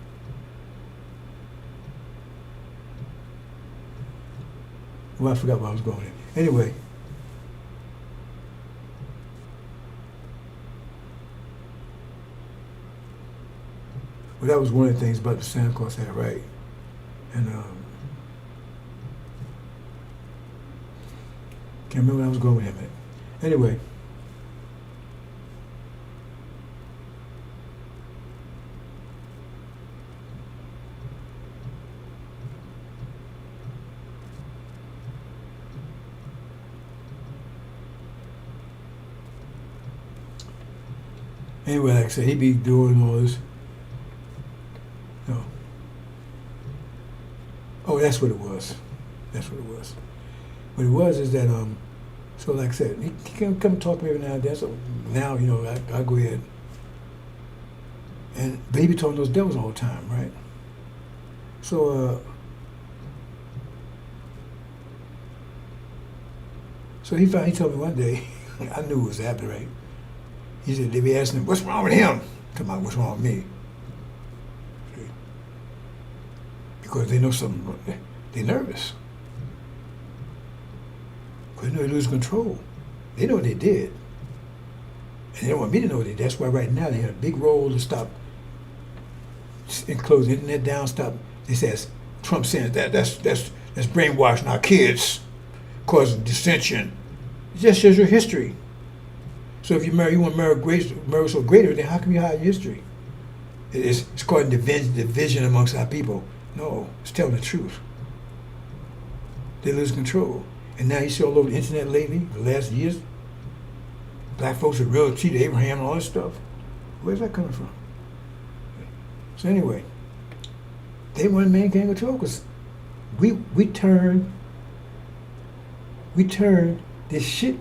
Well, I forgot where I was going with him. Anyway. Well, that was one of the things about the Santa Claus hat, right? And can't remember where I was going with him at. Anyway. Anyway, like I said, he be doing all this. No. Oh, that's what it was. That's what it was. What it was is that so like I said, he can come talk to me every now and then. So now, you know, I go ahead. But he be talking those devils all the time, right? So So he told me one day, I knew it was happening, right? He said, they be asking him, what's wrong with him? Come on, what's wrong with me? See? Because they know something, they're nervous. Because they know they lose control. They know what they did. And they don't want me to know what they did. That's why right now they had a big role to stop and close the internet down, stop. They says, Trump saying that's brainwashing our kids, causing dissension. It just shows your history. So if you want to marry so greater, then how come you hide your history? It's causing division amongst our people. No, it's telling the truth. They lose control. And now you see all over the internet lately, the last years, black folks are real cheated Abraham and all this stuff. Where's that coming from? So anyway, they want man can't control because we turn this shit.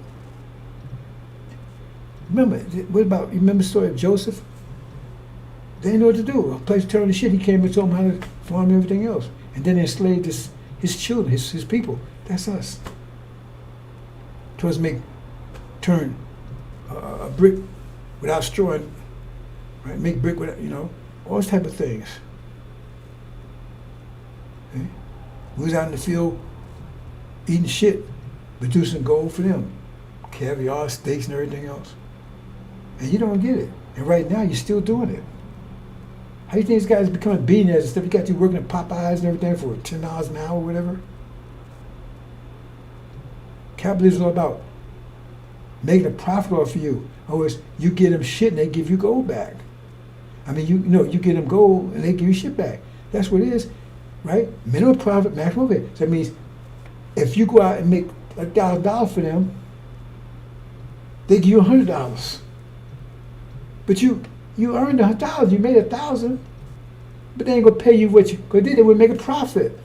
Remember, you remember the story of Joseph? They didn't know what to do. A place to turn the shit, he came and told them how to farm and everything else. And then they enslaved his children, his people. That's us. Towards turn a brick without straw, right? Make brick without, all those type of things. Okay? We was out in the field eating shit, producing gold for them. Caviar, steaks, and everything else. And you don't get it. And right now, you're still doing it. How do you think these guys becoming billionaires and stuff? You got you working at Popeyes and everything for $10 an hour or whatever? Capitalism is all about making a profit off of you. Always, you get them shit and they give you gold back. I mean, you get them gold and they give you shit back. That's what it is, right? Minimum profit, maximum overhead. So that means if you go out and make $1,000 for them, they give you $100. But you earned $1,000, you made $1,000, but they ain't gonna pay you what you, because then they would make a profit.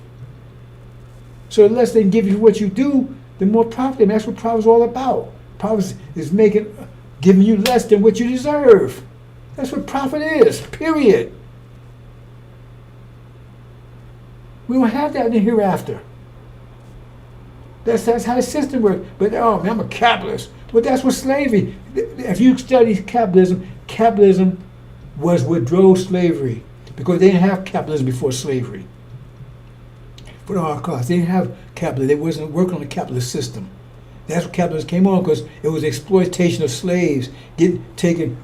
So the less they can give you what you do, the more profit, and that's what profit is all about. Profit is giving you less than what you deserve. That's what profit is, period. We don't have that in the hereafter. That's how the system works. But oh man, I'm a capitalist. But that's what slavery. If you study capitalism was what drove slavery, because they didn't have capitalism before slavery. For the Holocaust, they didn't have capitalism. They wasn't working on the capitalist system. That's what capitalism came on, because it was exploitation of slaves,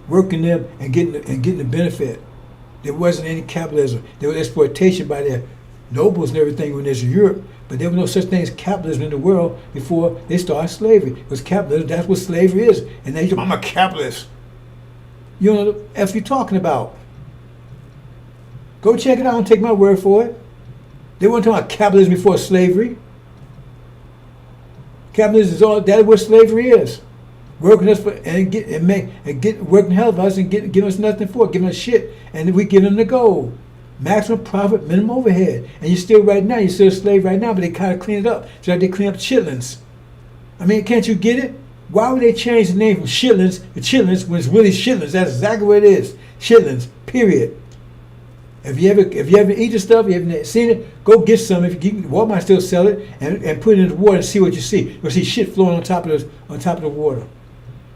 working them and getting the benefit. There wasn't any capitalism. There was exploitation by their nobles and everything when there's Europe. But there was no such thing as capitalism in the world before they started slavery. It was capitalism. That's what slavery is. And they say, I'm a capitalist. You know what the F you're talking about. Go check it out and take my word for it. They weren't talking about capitalism before slavery. Capitalism is all that is what slavery is. Working us for working hell of us and giving us nothing for it, giving us shit, and then we give them the gold. Maximum profit, minimum overhead. And you're still a slave right now, but they kind of clean it up. So they clean up chitlins. I mean, can't you get it? Why would they change the name from shitlins to chitlins when it's really shitlins? That's exactly what it is. Shitlins, period. If you ever eat the stuff, you haven't seen it, go get some. If you Walmart still sell it, and put it in the water and see what you see. You'll see shit flowing on top of the water.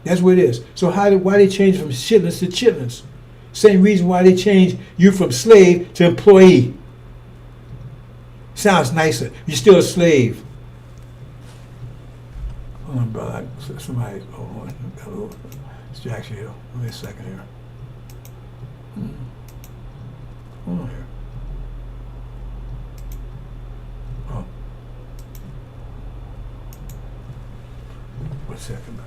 That's what it is. So why they change from shitlins to chitlins? Same reason why they changed you from slave to employee. Sounds nicer. You're still a slave. Hold on, brother. Somebody, hold on. Got a little distraction here. Give me a second here. Hold on here. Oh. 1 second.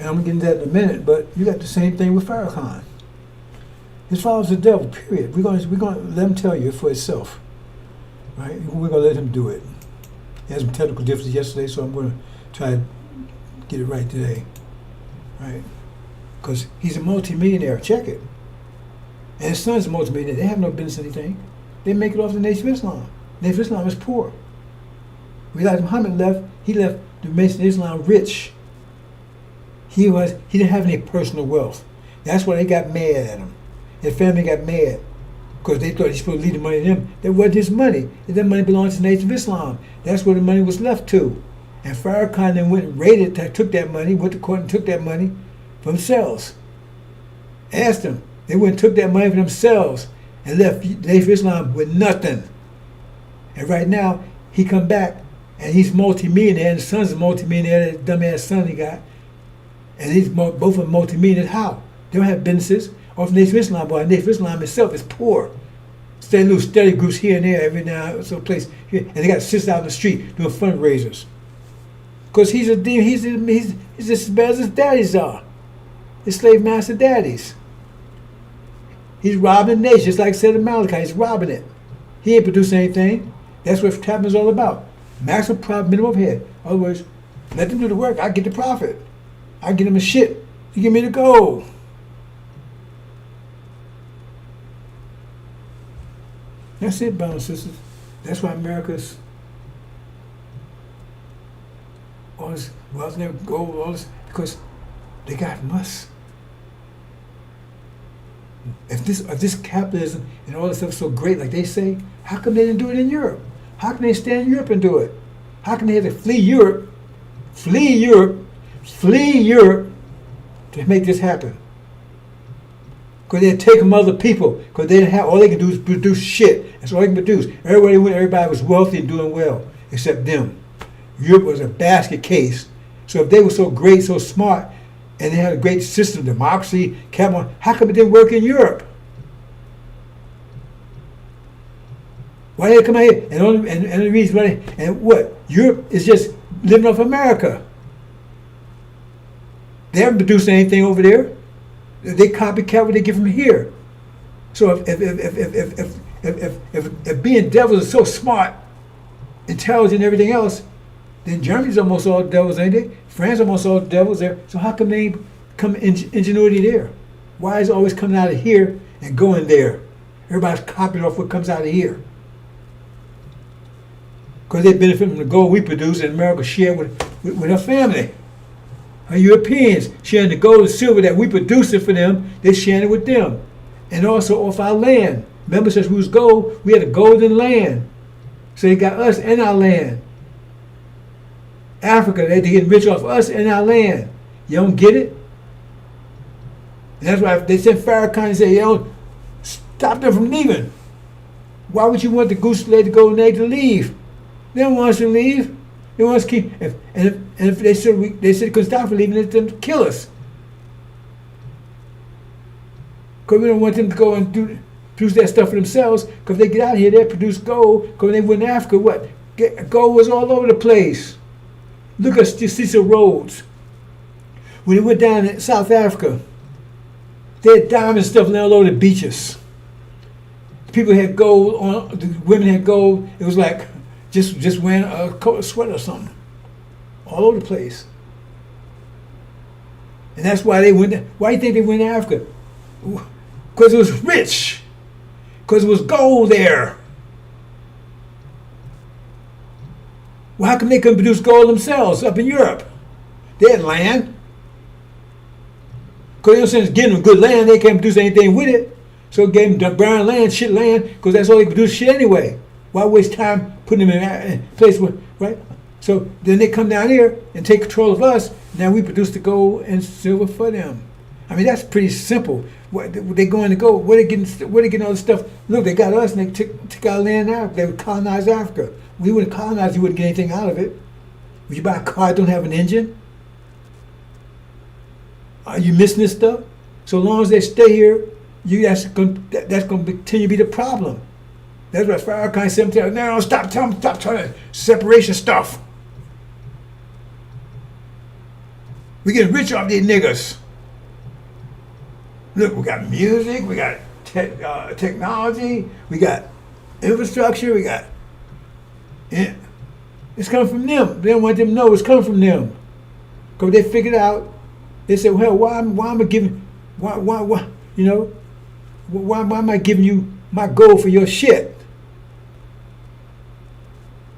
And I'm going to get into that in a minute, but you got the same thing with Farrakhan. His father's the devil, period. We're going to let him tell you for itself. Right? We're going to let him do it. He had some technical differences yesterday, so I'm going to try to get it right today. Right? Because he's a multi-millionaire. Check it. And his son's a multi-millionaire. They have no business anything. They make it off the Nation of Islam. The Nation of Islam is poor. When Elijah Muhammad left, he left the Nation of Islam rich. He didn't have any personal wealth. That's why they got mad at him. His family got mad because they thought he was supposed to leave the money to them. That wasn't his money. That money belonged to the Nation of Islam. That's where the money was left to. And Farrakhan then went and raided, took that money, went to court and took that money for themselves. Asked them. They went and took that money for themselves and left the Nation of Islam with nothing. And right now, he come back and he's multi-millionaire, and his son's a multi-millionaire, that dumbass son he got. And he's both of them multi-millionaires. How? They don't have businesses. Off the Nation of Islam, but the Nation of Islam itself is poor. Stay little study groups here and there, every now and some place here, and they got sisters out in the street doing fundraisers. Because he's a demon. He's just as bad as his daddies are. His slave master daddies. He's robbing the nation, just like I said in Malachi. He's robbing it. He ain't producing anything. That's what Tapman is all about. Maximum profit, minimum overhead. In other words, let them do the work. I get the profit. I get them a shit. You give me the gold. That's it, brothers and sisters. That's why America's all this wealth and gold, all this, because they got from us. If this capitalism and all this stuff is so great, like they say, how come they didn't do it in Europe? How can they stay in Europe and do it? How can they have to flee Europe to make this happen? Because they'd take from other people. Because they didn't have, all they can do is produce shit. That's all they can produce. Everybody was wealthy and doing well, except them. Europe was a basket case. So if they were so great, so smart, and they had a great system, democracy, capital, how come it didn't work in Europe? Why did they come out here? And the reason why what? Europe is just living off America. They haven't produced anything over there. They copycat what they get from here. So if being devils is so smart, intelligent, and everything else, then Germany's almost all devils, ain't they? France almost all devils there. So how come they ain't come ingenuity there? Why is it always coming out of here and going there? Everybody's copying off what comes out of here. Because they benefit from the gold we produce, and America share with our family. Our Europeans sharing the gold and silver that we produce it for them, they're sharing it with them. And also off our land. Remember, since we was gold, we had a golden land. So they got us and our land. Africa, they're getting rich off us and our land. You don't get it? And that's why they sent Farrakhan and say, stop them from leaving. Why would you want the goose to lay the golden egg to leave? They don't want us to leave. They want us to keep. If they said they couldn't stop from leaving, it's them to kill us. Because we don't want them to go and produce that stuff for themselves. Because if they get out here, they produce gold. Because when they went to Africa, gold was all over the place. Look at Cecil Rhodes. When he went down to South Africa, they had diamond stuff all over the beaches. People had gold on. The women had gold. It was like just wearing a coat of sweater or something. All over the place. And that's why they went. Why do you think they went to Africa? Because it was rich. Because it was gold there. Well, how come they couldn't produce gold themselves up in Europe? They had land. Because they don't sense giving them good land, they can't produce anything with it. So it gave them brown land, shit land, because that's all they produce shit anyway. Why waste time putting them in a place where, right? So then they come down here and take control of us. Now we produce the gold and silver for them. I mean, that's pretty simple. They going to go, where they getting all this stuff? Look, they got us and they took our land out. They would colonize Africa. We wouldn't colonize, you wouldn't get anything out of it. Would you buy a car that don't have an engine? Are you missing this stuff? So long as they stay here, that's going to continue to be the problem. That's why Farrakhan said, no, stop telling separation stuff. We getting rich off these niggas. Look, we got music, we got technology, we got infrastructure, we got. Yeah, it's coming from them. They don't want them to know it's coming from them. Because they figured out, they said, well, why am I giving, why, you know, why am I giving you my gold for your shit?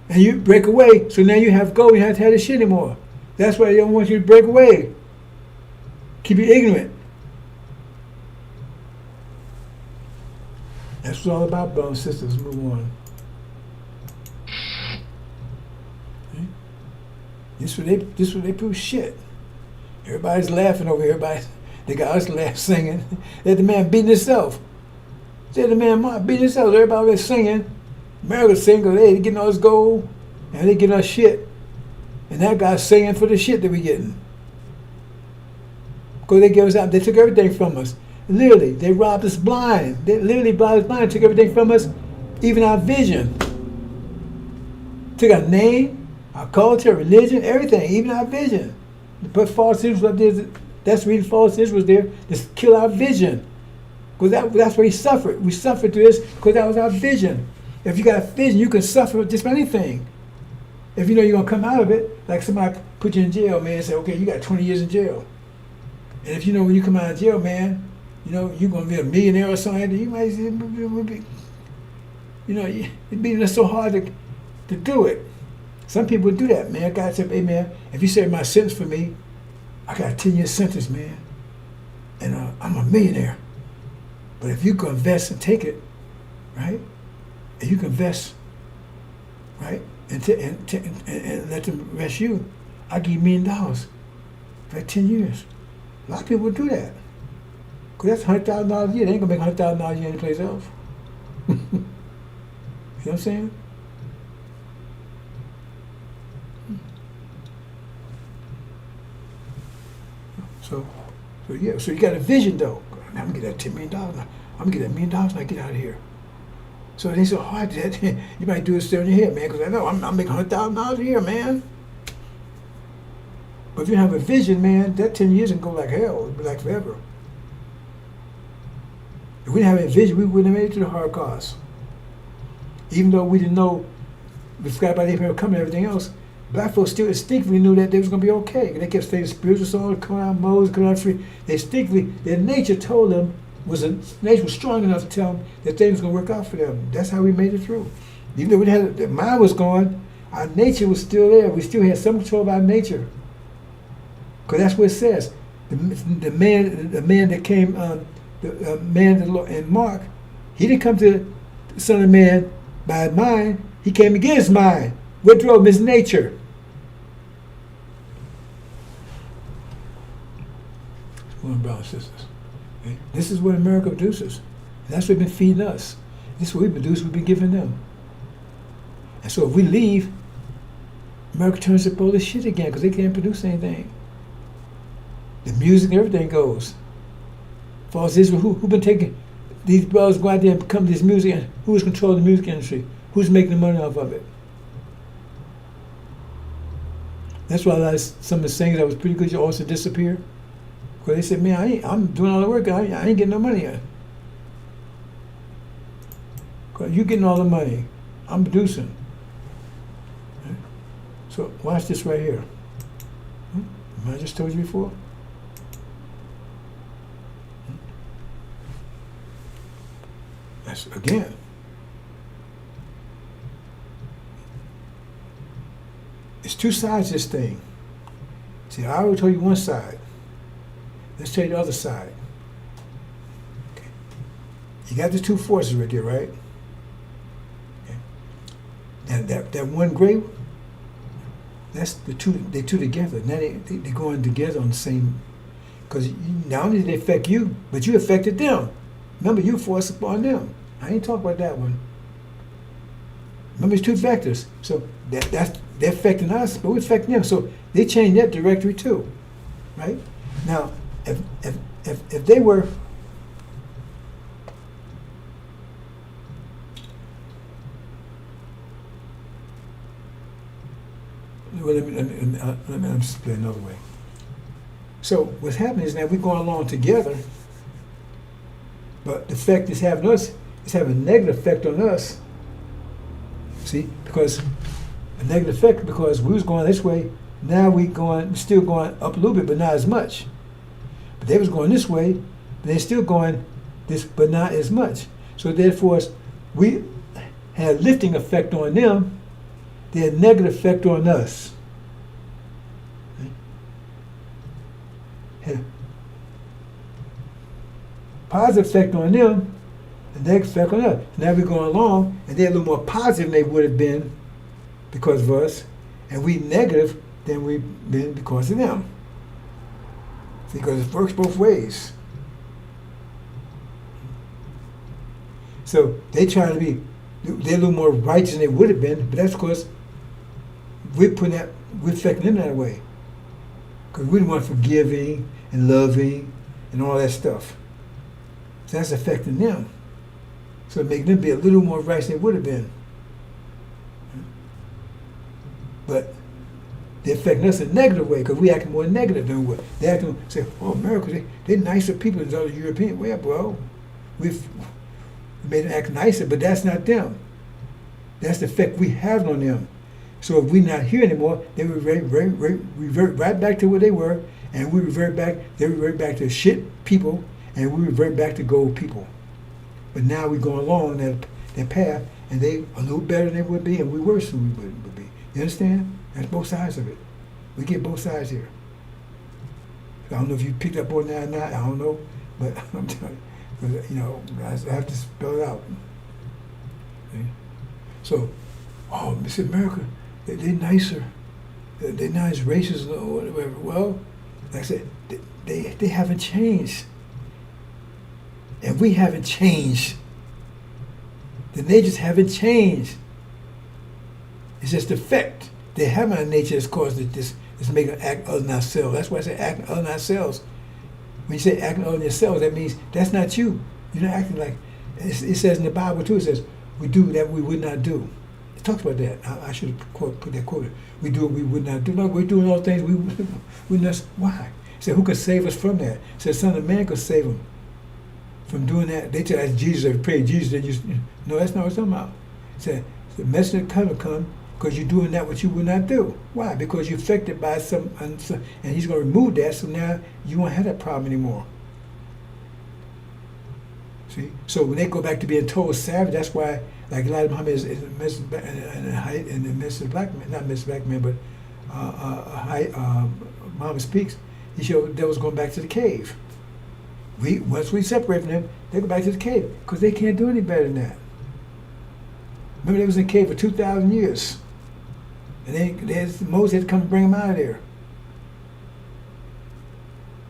And you break away, so now you have gold, you don't have to have this shit anymore. That's why they don't want you to break away. Keep you ignorant. That's what it's all about, brothers and sisters. Move on. Okay? This what they prove shit. Everybody's laughing over here. They got us laugh singing. That the man beating himself. Said the man beating himself. Everybody was singing. America singing because they getting all this gold and they getting our shit. And that guy's singing for the shit that we getting. Because they gave us out. They took everything from us. Literally, they robbed us blind. They literally robbed us blind, took everything from us, even our vision. Took our name, our culture, religion, everything, even our vision. They put false Israel up there. That's the reason false Israel was there, to kill our vision. Because that's where he suffered. We suffered through this because that was our vision. If you got a vision, you can suffer just anything. If you know you're going to come out of it, like somebody put you in jail, man, and say, okay, you got 20 years in jail. And if you know when you come out of jail, man, you know, you're going to be a millionaire or something, you might, you know, it'd be so hard to do it. Some people do that, man. God said, hey, man, if you serve my sentence for me, I got a 10-year sentence, man, and I'm a millionaire. But if you can invest and take it, right, and you can invest, right, and let them arrest you, I'll give you $1 million for 10 years. A lot of people do that. Because that's $100,000 a year. They ain't going to make $100,000 a year anyplace else. You know what I'm saying? So you got a vision, though. I'm going to get that $10 million. I'm going to get that $1 million when I get out of here. So it ain't so hard. That you might do it still in your head, man, because I know I'm making $100,000 a year, man. But if you have a vision, man, that 10 years can go like hell. It'll be like forever. If we didn't have a vision, we wouldn't have made it to the Holocaust. Even though we didn't know, we forgot about Abraham coming and everything else, black folks still instinctively knew that they was going to be okay. They kept saying spiritual songs, coming out Moses, coming out free. They instinctively, their nature told them, nature was strong enough to tell them that things were going to work out for them. That's how we made it through. Even though the mind was gone, our nature was still there. We still had some control of our nature. Because that's what it says. The man that came, the man in Mark, he didn't come to the Son of Man by mind. He came against mind. What drove his nature? Well, brothers and sisters, okay? This is what America produces. And that's what they've been feeding us. This is what we produce, we've been giving them. And so if we leave, America turns to polish shit again because they can't produce anything. The music and everything goes. False Israel, who been taking, these brothers go out there and become this music, and who's controlling the music industry? Who's making the money off of it? That's why some of the singers that was pretty good also disappeared. Because they said, man, I'm doing all the work, I ain't getting no money yet. Because you getting all the money, I'm producing. Okay? So watch this right here. I just told you before. That's again. It's two sides to this thing. See, I already told you one side. Let's tell you the other side. Okay. You got the two forces right there, right? Okay. That one gray, that's the two. They two together. Now they're going together on the same. Because not only did they affect you, but you affected them. Remember, you forced upon them. I ain't talking about that one. Remember, it's two vectors. So they're affecting us, but we're affecting them. So they changed that directory too, right? Now, if they were, well, let me just play another way. So what's happening is now we're going along together, but the effect it's having us is having a negative effect on us. See, because a negative effect because we was going this way, now we're still going up a little bit, but not as much. But they was going this way, but they're still going this, but not as much. So therefore, we had a lifting effect on them, they had a negative effect on us. Had a positive effect on them, a negative effect on us. Now we're going along, and they're a little more positive than they would have been because of us, and we negative than we've been because of them. See, because it works both ways. So they try to be, they're a little more righteous than they would have been, but that's because we're affecting them that way. Because we want forgiving and loving and all that stuff. So that's affecting them. So it makes them be a little more righteous than they would have been. But they're affecting us in a negative way because we act more negative than we would. They act say, oh, America, they're nicer people than other Europeans. Well, bro, we've made them act nicer, but that's not them. That's the effect we have on them. So if we're not here anymore, they revert right back to where they were, and they revert back to shit people, and we revert back to gold people. But now we're going along that path, and they a little better than they would be, and we worse than we would be. You understand? That's both sides of it. We get both sides here. So I don't know if you picked up on that or not. I don't know, but I'm telling you, you know, I have to spell it out. Okay? So, oh, Miss America, they're nicer. They're not as racist or whatever. Well, like I said, they haven't changed. And we haven't changed. The natures haven't changed. It's just the effect they have on our nature that's caused this making us act other than ourselves. That's why I say acting other than ourselves. When you say acting other than yourselves, that means that's not you. You're not acting like, it says in the Bible too, it says, we do that we would not do. It talks about that. I should have put that quote. We do what we would not do. No, we're doing all things we would not. Why? It said, who could save us from that? It said, Son of Man could save them from doing that. They tell us Jesus, they pray Jesus. They just, no, that's not what it's talking about. It said, the message will come because you're doing that what you would not do. Why? Because you're affected by some, and he's going to remove that, so now you won't have that problem anymore. See? So when they go back to being total savage, that's why, like Elijah Muhammad is a message black man, not message black man, but Muhammad speaks, he showed devils going back to the cave. Once we separate from them, they go back to the cave because they can't do any better than that. Remember, they was in the cave for 2,000 years. And Moses had to come and bring them out of there.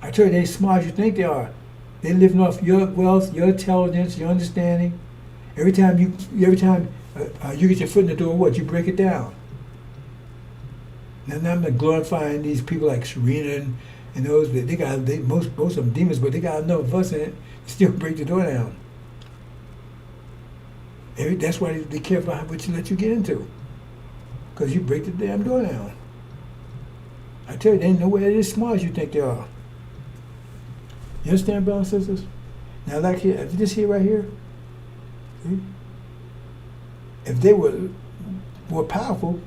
I tell you, they're as smart as you think they are. They're living off your wealth, your intelligence, your understanding. Every time you get your foot in the door, what? You break it down. Now I'm not glorifying these people like Serena and those, but most of them demons, but they got enough of us in it to still break the door down. That's why they care about what you let you get into. Because you break the damn door down. I tell you, they ain't nowhere as smart as you think they are. You understand, brothers and sisters? Now, like here, this here right here, see? If they were more powerful,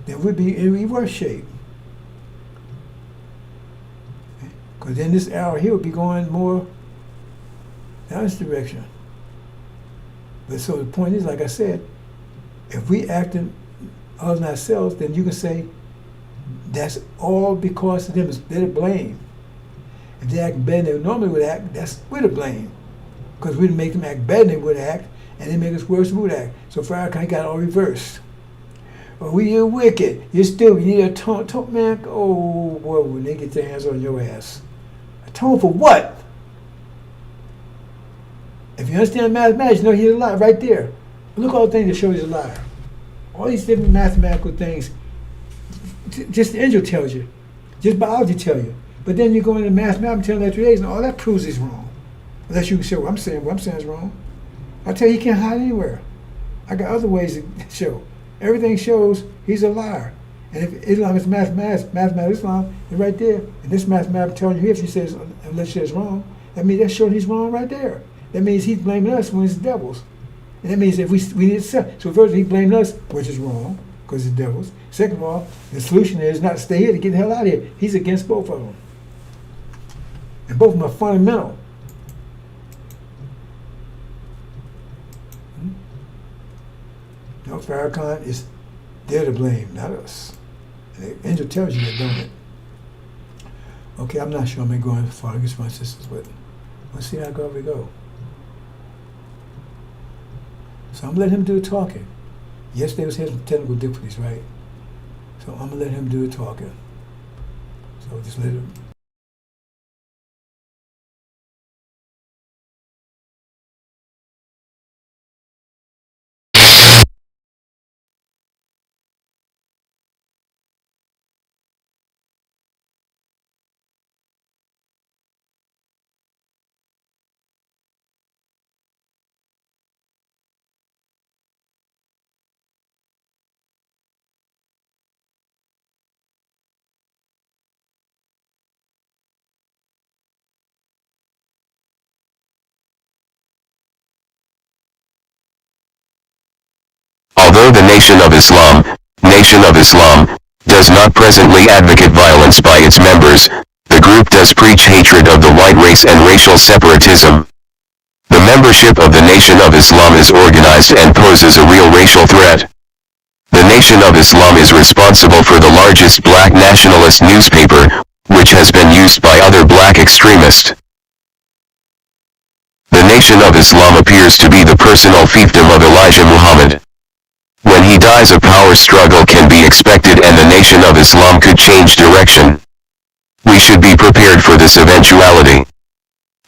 then we'd be in reverse shape. Because then this arrow here would be going more down this direction. But so the point is, like I said, if we acting other than ourselves, then you can say that's all because of them. They're to blame. If they act better than they normally would act, we're to blame. Because we make them act better than they would act, and they make us worse than we would act. So Farrakhan got it all reversed. Oh, you're wicked. You're stupid. You need a tone. Man, oh, boy, when they get their hands on your ass. Atone for what? If you understand mathematics, you know he's a liar right there. Look at all the things that show he's a liar. All these different mathematical things, just the angel tells you. Just biology tells you. But then you go into mathematics, I'm telling you that 3 days, and all that proves he's wrong. Unless you can show what I'm saying is wrong. I tell you, he can't hide anywhere. I got other ways to show. Everything shows he's a liar. And if Islam is mathematics Islam is right there. And this mathematics telling you here, if she says, unless she says wrong, that means that's showing he's wrong right there. That means he's blaming us when it's the devils. And that means if we need to sell. So first he blamed us, which is wrong, because it's devils. Second of all, the solution is not to stay here, to get the hell out of here. He's against both of them. And both of them are fundamental. No, Farrakhan is they're to blame, not us. And the angel tells you that, don't it? Okay, I'm not sure I'm going as far against my sisters, but we'll see how we go. So I'm letting him do the talking. Yesterday was having technical difficulties, right? So I'm gonna let him do the talking. So just let him. Although the Nation of Islam, does not presently advocate violence by its members, the group does preach hatred of the white race and racial separatism. The membership of the Nation of Islam is organized and poses a real racial threat. The Nation of Islam is responsible for the largest black nationalist newspaper, which has been used by other black extremists. The Nation of Islam appears to be the personal fiefdom of Elijah Muhammad. When he dies, a power struggle can be expected and the Nation of Islam could change direction. We should be prepared for this eventuality.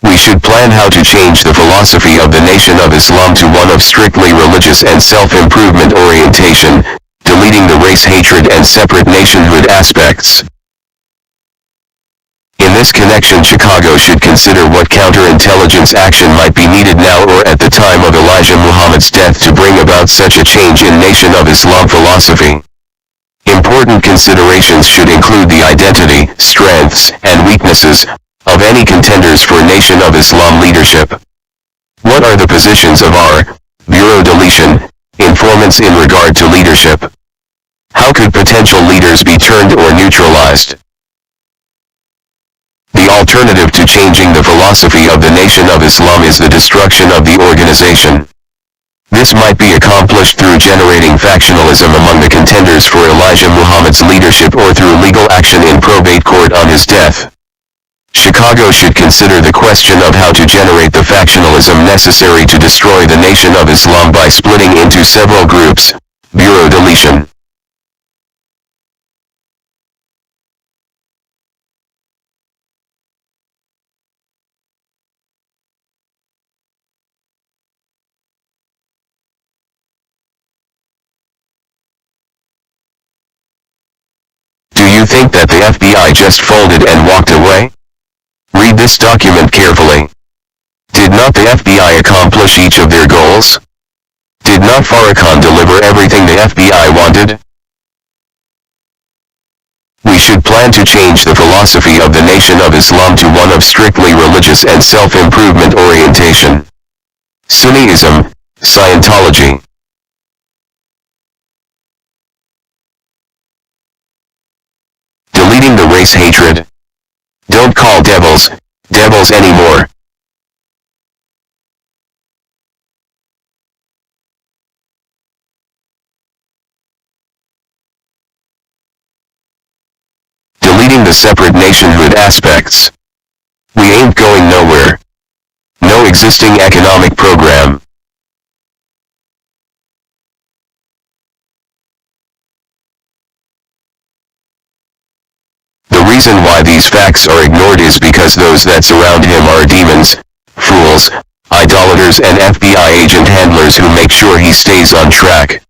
We should plan how to change the philosophy of the Nation of Islam to one of strictly religious and self-improvement orientation, deleting the race hatred and separate nationhood aspects. In this connection, Chicago should consider what counterintelligence action might be needed now or at the time of Elijah Muhammad's death to bring about such a change in Nation of Islam philosophy. Important considerations should include the identity, strengths, and weaknesses of any contenders for Nation of Islam leadership. What are the positions of our bureau deletion informants in regard to leadership? How could potential leaders be turned or neutralized? The alternative to changing the philosophy of the Nation of Islam is the destruction of the organization. This might be accomplished through generating factionalism among the contenders for Elijah Muhammad's leadership or through legal action in probate court on his death. Chicago should consider the question of how to generate the factionalism necessary to destroy the Nation of Islam by splitting into several groups. Bureau deletion. Do you think that the FBI just folded and walked away? Read this document carefully. Did not the FBI accomplish each of their goals? Did not Farrakhan deliver everything the FBI wanted? We should plan to change the philosophy of the Nation of Islam to one of strictly religious and self-improvement orientation. Sunniism, Scientology. Deleting the race hatred. Don't call devils anymore. Deleting the separate nationhood aspects. We ain't going nowhere. No existing economic program. The reason why these facts are ignored is because those that surround him are demons, fools, idolaters and FBI agent handlers who make sure he stays on track.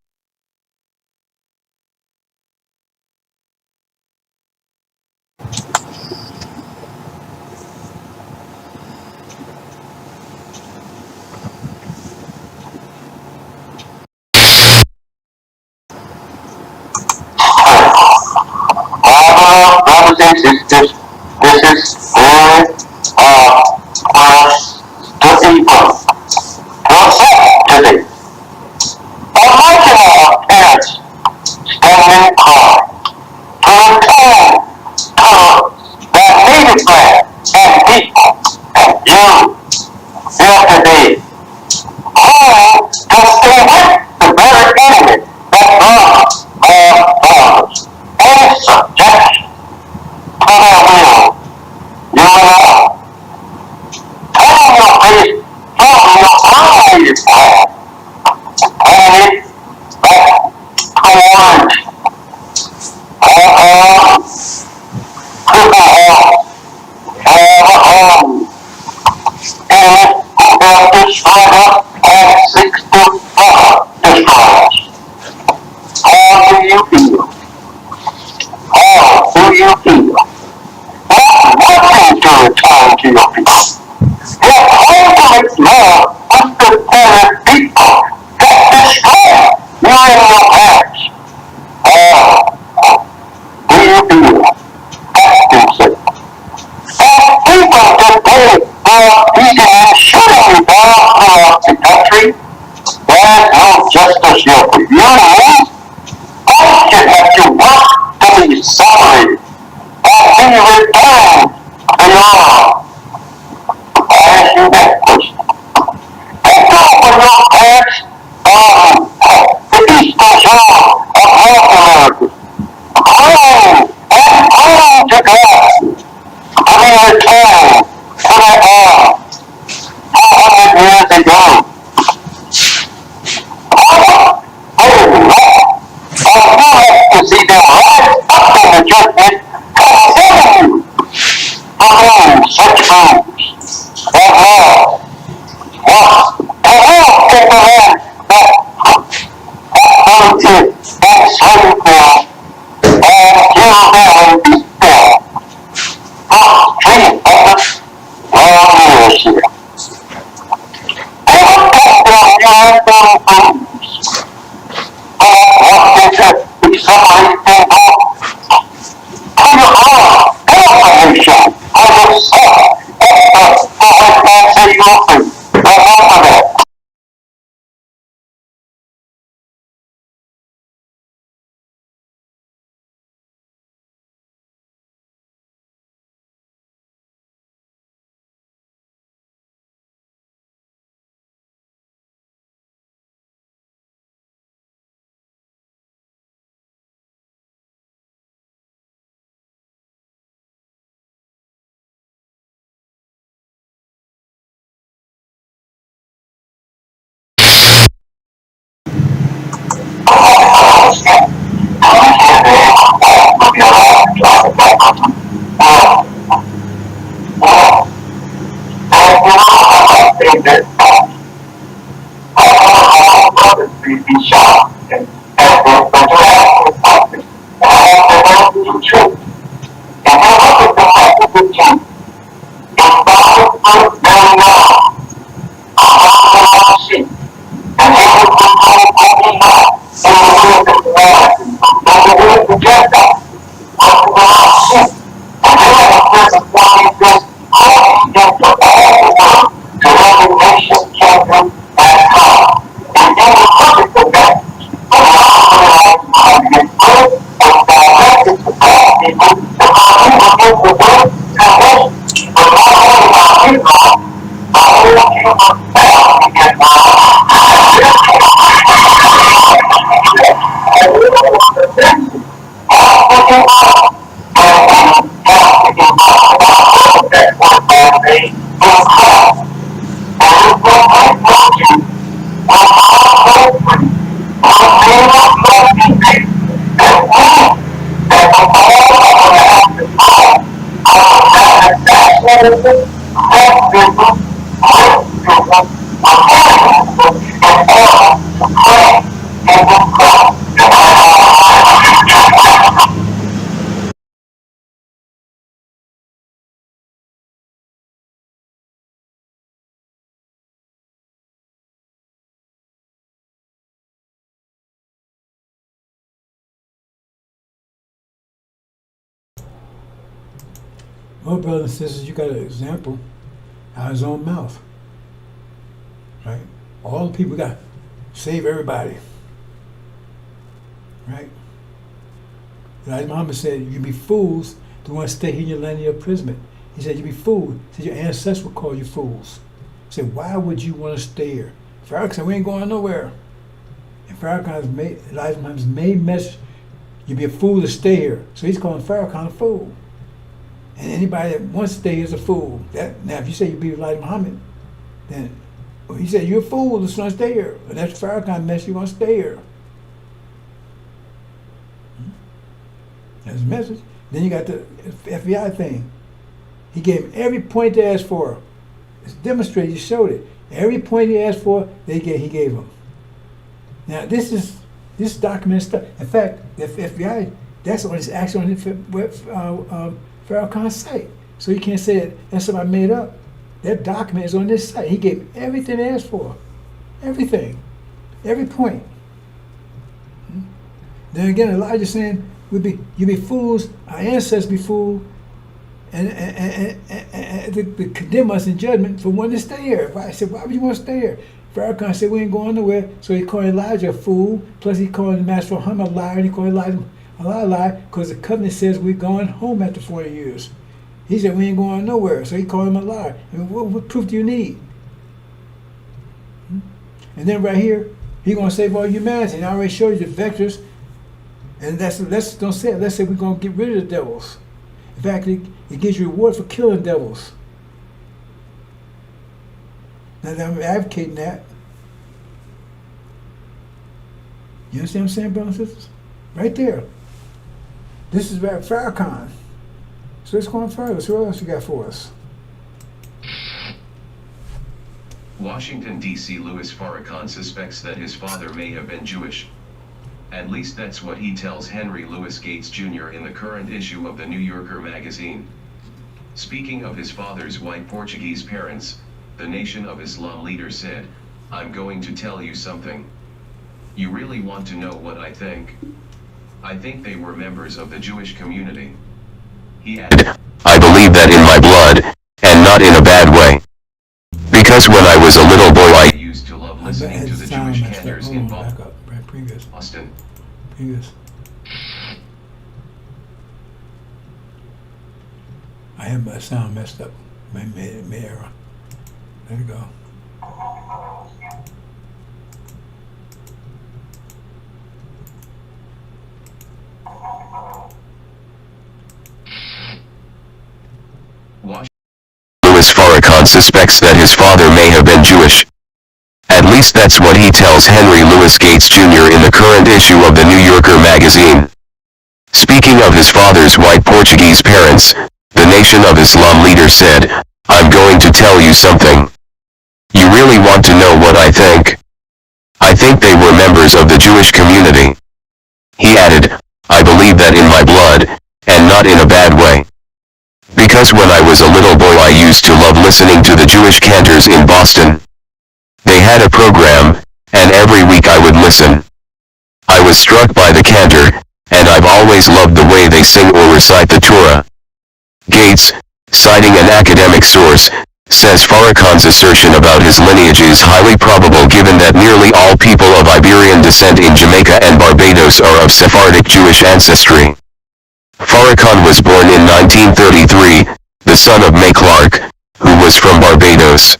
this is very for us to people to accept today. Imagine our parents standing hard to return to their native land and people, and you here today, who to stay with the very enemy that loves our fathers and subjection to their will. You and I, turning your face from your own native land, and it back towards our crippled heart, our home, and about to struggle and seeks to destroy us. How do you feel? How do you feel? Not wanting to return to your people. Yet ultimate love with the very people that destroy you and your parents. How do you feel? Ask yourself. As people today are beating and shooting you down throughout the country, there's no justice here for you and me. I should have to work to be separated and be returned to your. I ask you that question. Think over your parents the eastern shore of North America, praying and praying to God to be returned to their arms 400 years ago. You have to see them rise up in the judgment, condemning you for doing such moves that love. And you take the land that authority and slave them and kill them and beat them for 300 long years here. And look at them, you have them fools. What is it? We separate them all to your own information for yourself and for what man said you will free. Remember that. Be shot and Well, brothers and sisters, you got an example out of his own mouth, right? All the people got save everybody, right? Elijah Muhammad said, "You be fools to want to stay here in your land of your imprisonment." He said, "You be fools." He said, "Your ancestors will call you fools." He said, "Why would you want to stay here?" Farrakhan said, "We ain't going nowhere." And Farrakhan's made Elijah Muhammad's main message: "You be a fool to stay here." So he's calling Farrakhan a fool. And anybody that wants to stay here is a fool. Now, if you say you be Elijah Muhammad, then he said you're a fool that's going to stay here. And that's Farrakhan's message. You're going to stay here. That's his message. Then you got the FBI thing. He gave him every point they asked for. It's demonstrated. You showed it. Every point he asked for, he gave him. Now this document stuff. In fact, the FBI, that's on his actually on Farrakhan's site. So you can't say that's something I made up. That document is on this site. He gave everything they asked for. Everything. Every point. Then again, Elijah saying, you be fools, our ancestors be fools, and to condemn us in judgment for wanting to stay here. I said, why would you want to stay here? Farrakhan said, we ain't going nowhere. So he called Elijah a fool, plus he called the Master Muhammad a liar, and he called Elijah a liar, because the covenant says we're going home after 40 years. He said, we ain't going nowhere, so he called him a liar. I mean, what proof do you need? And then right here, he's going to save all humanity. And I already showed you the vectors. And let's don't say it. Let's say we're going to get rid of the devils. In fact, it gives you a reward for killing devils. Now I'm advocating that. You understand what I'm saying, brothers and sisters? Right there. This is about Farrakhan. So let's go on further. So what else you got for us? Washington, D.C. Louis Farrakhan suspects that his father may have been Jewish. At least that's what he tells Henry Louis Gates Jr. in the current issue of the New Yorker magazine. Speaking of his father's white Portuguese parents, the Nation of Islam leader said, "I'm going to tell you something. You really want to know what I think? I think they were members of the Jewish community." He added, "I believe that in my blood, and not in a bad way. Because when I was a little boy I used to love listening to the Jewish cantors in Boston. Previous. I have my sound messed up. Made error. There we go. Louis Farrakhan suspects that his father may have been Jewish. At least that's what he tells Henry Louis Gates Jr. in the current issue of the New Yorker magazine. Speaking of his father's white Portuguese parents, the Nation of Islam leader said, "I'm going to tell you something. You really want to know what I think? I think they were members of the Jewish community." He added, "I believe that in my blood, and not in a bad way. Because when I was a little boy I used to love listening to the Jewish cantors in Boston. They had a program, and every week I would listen. I was struck by the cantor, and I've always loved the way they sing or recite the Torah." Gates, citing an academic source, says Farrakhan's assertion about his lineage is highly probable given that nearly all people of Iberian descent in Jamaica and Barbados are of Sephardic Jewish ancestry. Farrakhan was born in 1933, the son of May Clark, who was from Barbados.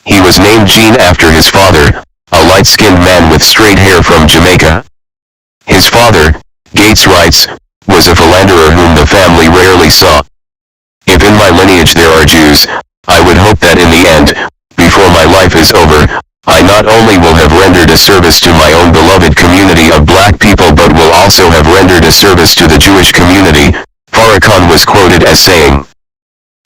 He was named Gene after his father, a light-skinned man with straight hair from Jamaica. His father, Gates writes, was a philanderer whom the family rarely saw. "If in my lineage there are Jews, I would hope that in the end, before my life is over, I not only will have rendered a service to my own beloved community of black people but will also have rendered a service to the Jewish community," Farrakhan was quoted as saying.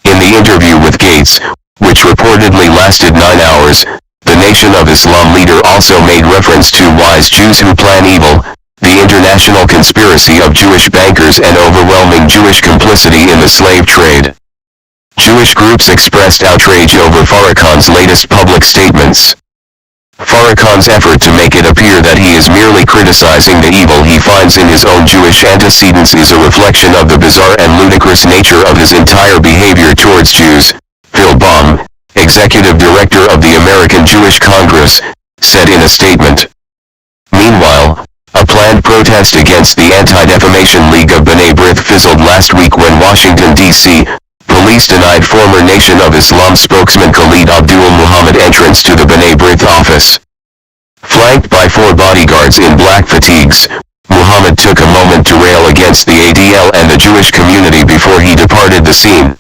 In the interview with Gates, which reportedly lasted 9 hours, the Nation of Islam leader also made reference to wise Jews who plan evil, the international conspiracy of Jewish bankers and overwhelming Jewish complicity in the slave trade. Jewish groups expressed outrage over Farrakhan's latest public statements. Farrakhan's effort to make it appear that he is merely criticizing the evil he finds in his own Jewish antecedents is a reflection of the bizarre and ludicrous nature of his entire behavior towards Jews, Phil Baum, executive director of the American Jewish Congress, said in a statement. Meanwhile, a planned protest against the Anti-Defamation League of B'nai B'rith fizzled last week when Washington, D.C., police denied former Nation of Islam spokesman Khalid Abdul Muhammad entrance to the B'nai B'rith office. Flanked by 4 bodyguards in black fatigues, Muhammad took a moment to rail against the ADL and the Jewish community before he departed the scene.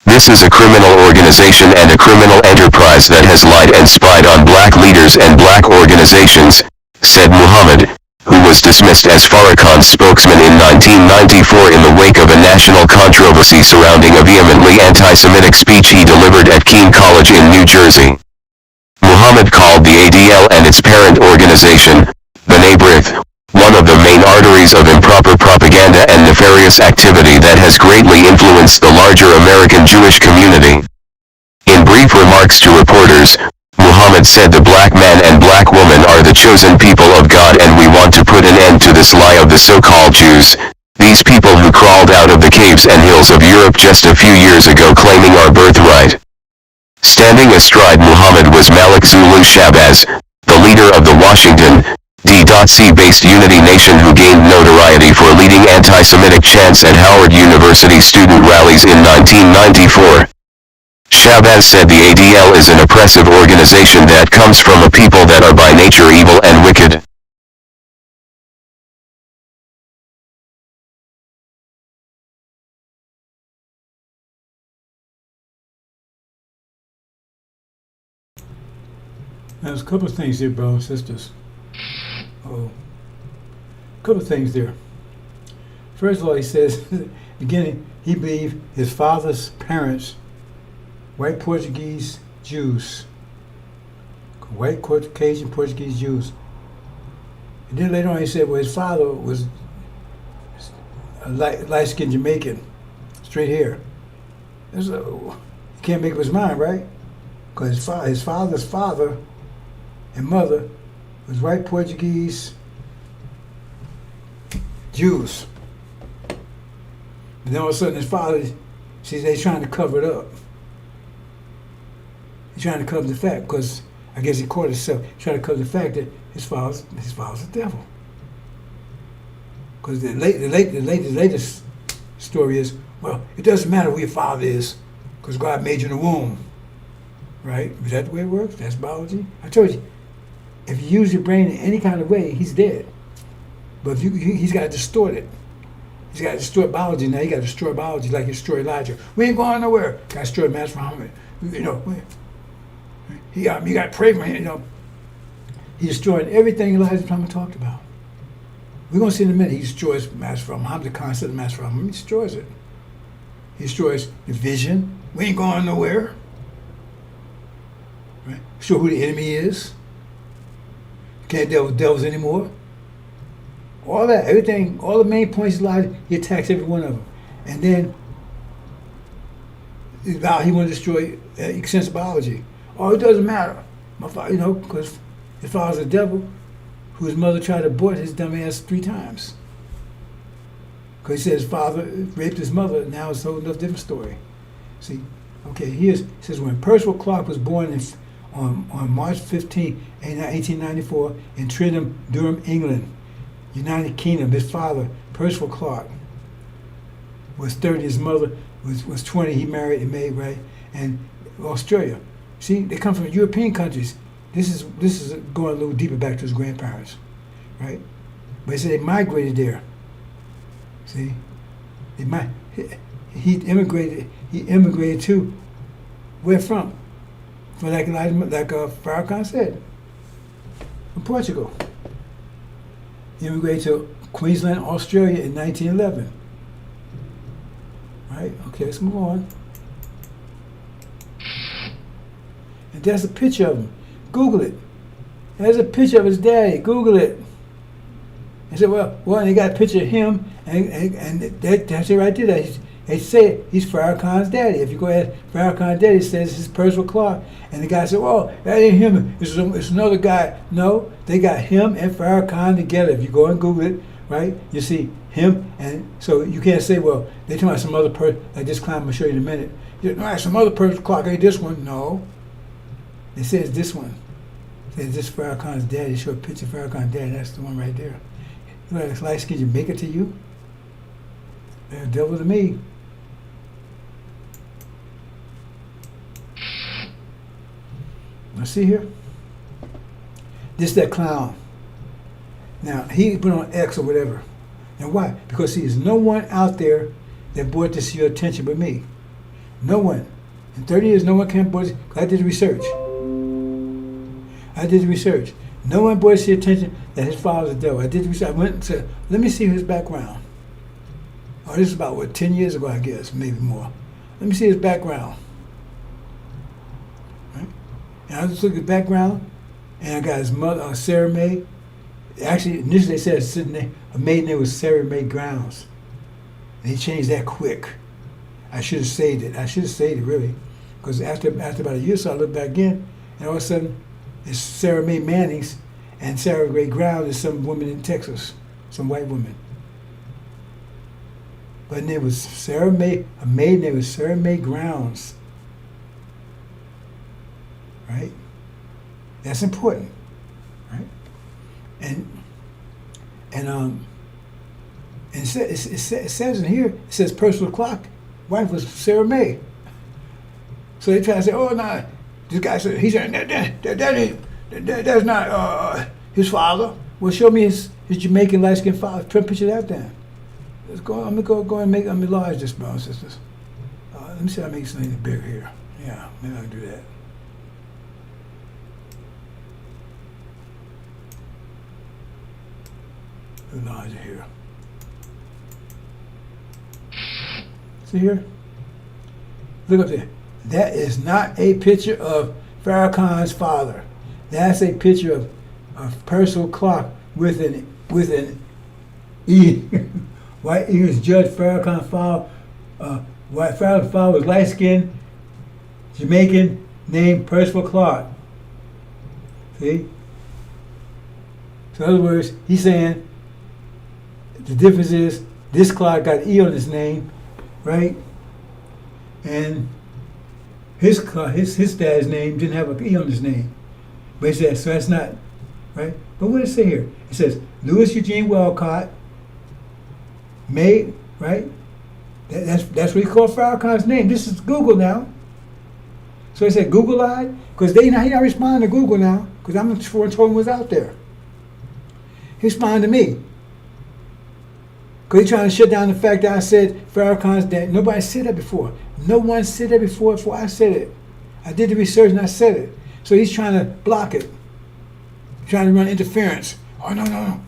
This is a criminal organization and a criminal enterprise that has lied and spied on black leaders and black organizations, said Muhammad, who was dismissed as Farrakhan's spokesman in 1994 in the wake of a national controversy surrounding a vehemently anti-Semitic speech he delivered at Keene College in New Jersey. Muhammad called the ADL and its parent organization, B'nai B'rith, one of the main arteries of improper propaganda and nefarious activity that has greatly influenced the larger American Jewish community. In brief remarks to reporters, Muhammad said the black man and black woman are the chosen people of God and we want to put an end to this lie of the so-called Jews, these people who crawled out of the caves and hills of Europe just a few years ago claiming our birthright. Standing astride Muhammad was Malik Zulu Shabazz, the leader of the Washington, D.C.-based Unity Nation who gained notoriety for leading anti-Semitic chants at Howard University student rallies in 1994. Shabazz said the ADL is an oppressive organization that comes from a people that are by nature evil and wicked. Now, there's a couple of things here, brothers and sisters. A couple of things there. First of all, he says, in the beginning, he believed his father's parents, white Portuguese Jews, white Caucasian Portuguese Jews. And then later on, he said, well, his father was a light-skinned Jamaican, straight hair. He can't make up his mind, right? Because his father's father and mother was white Portuguese Jews. And then all of a sudden his father, see, they're trying to cover it up. He's trying to cover the fact, because I guess he caught himself trying to cover the fact that his father's the devil. Because the latest story is, well, it doesn't matter who your father is, because God made you in the womb. Right? Is that the way it works? That's biology. I told you, if you use your brain in any kind of way, he's dead. But if he's got to distort it. He's got to distort biology. Now he got to destroy biology like he destroyed Elijah. We ain't going nowhere. Got to destroy Master Muhammad. You know, you got to pray for him. You know, he destroyed everything Elijah Muhammad talked about. We're going to see in a minute. He destroys Master Muhammad, the concept of Master Muhammad. He destroys it. He destroys the vision. We ain't going nowhere. Right? Show who the enemy is. Can't deal with devils anymore. All that, everything, all the main points of life, he attacks every one of them. And then he want to destroy extensive biology. Oh, it doesn't matter. My father, you know, because his father's a devil whose mother tried to abort his dumb ass 3 times. Because he said his father raped his mother, now it's a whole different story. See, okay, it says when Percival Clark was born on March 15, 1894 in Tringham, Durham, England, United Kingdom. His father, Percival Clark, was 30. His mother was 20. He married and made, right? And Australia. See, they come from European countries. This is going a little deeper back to his grandparents, right? But he said they migrated there. See, he immigrated. He immigrated to where from? Like Farrakhan said, from Portugal. He immigrated to Queensland, Australia in 1911. Right? Okay, let's move on. And that's a picture of him. Google it. There's a picture of his daddy. Google it. He said, well, they got a picture of him, and that's it right there. They say he's Farrakhan's daddy. If you go ahead, Farrakhan's daddy says it's Percival Clark. And the guy said, well, that ain't him. It's another guy. No, they got him and Farrakhan together. If you go and Google it, right, you see him. And so you can't say, well, they're talking about some other person, like this clown I'm going to show you in a minute. You know, some other Percival Clark, ain't this one. No. They say it's this one. They say this Farrakhan's daddy. Show a picture of Farrakhan's daddy. That's the one right there. You know, this light skin, you make it to you? They're the devil to me. Now see here? This that clown. Now, he put on X or whatever. Now why? Because see, there's no one out there that brought this to your attention but me. No one. In 30 years, no one came brought it. I did the research. No one brought it to your attention that his father's the devil. I did the research. I went and said, let me see his background. Oh, this is about, what, 10 years ago, I guess, maybe more. Let me see his background. Right? And I just looked at the background, and I got his mother, Sarah Mae. Actually, initially they said her maiden name was Sarah Mae Grounds. And he changed that quick. I should have saved it, really. Because after about a year or so, I looked back again, and all of a sudden, it's Sarah Mae Mannings, and Sarah Mae Grounds is some woman in Texas, some white woman. But her name was Sarah Mae, her maiden name was Sarah Mae Grounds. Right? That's important. Right? And it says in here, it says Percival Clark, wife was Sarah Mae. So they try to say, oh no, this guy said he's that's not his father. Well, show me his Jamaican light skinned father. Try to picture that then. Let's go. I'm gonna go and make. I'm gonna enlarge this, brothers and sisters. Let me see. I make something bigger here. Yeah, maybe I can do that. Enlarge it here. See here? Look up there. That is not a picture of Farrakhan's father. That's a picture of Percival Clark with an E. White English judge. Farrakhan's father. White Farrakhan's father was light skinned, Jamaican, named Percival Clark. See? So in other words, he's saying the difference is this Clark got E on his name, right? And his dad's name didn't have an E on his name. But he said, so that's not, right? But what does it say here? It says, Louis Eugene Walcott made, right? That's what he called Farrakhan's name. This is Google now. So he said, Google lied? Because he not responding to Google now, because I'm the one told him was out there. He responded to me. Because he's trying to shut down the fact that I said Farrakhan's dad. Nobody said that before. No one said that before I said it. I did the research and I said it. So he's trying to block it. Trying to run interference. Oh, no.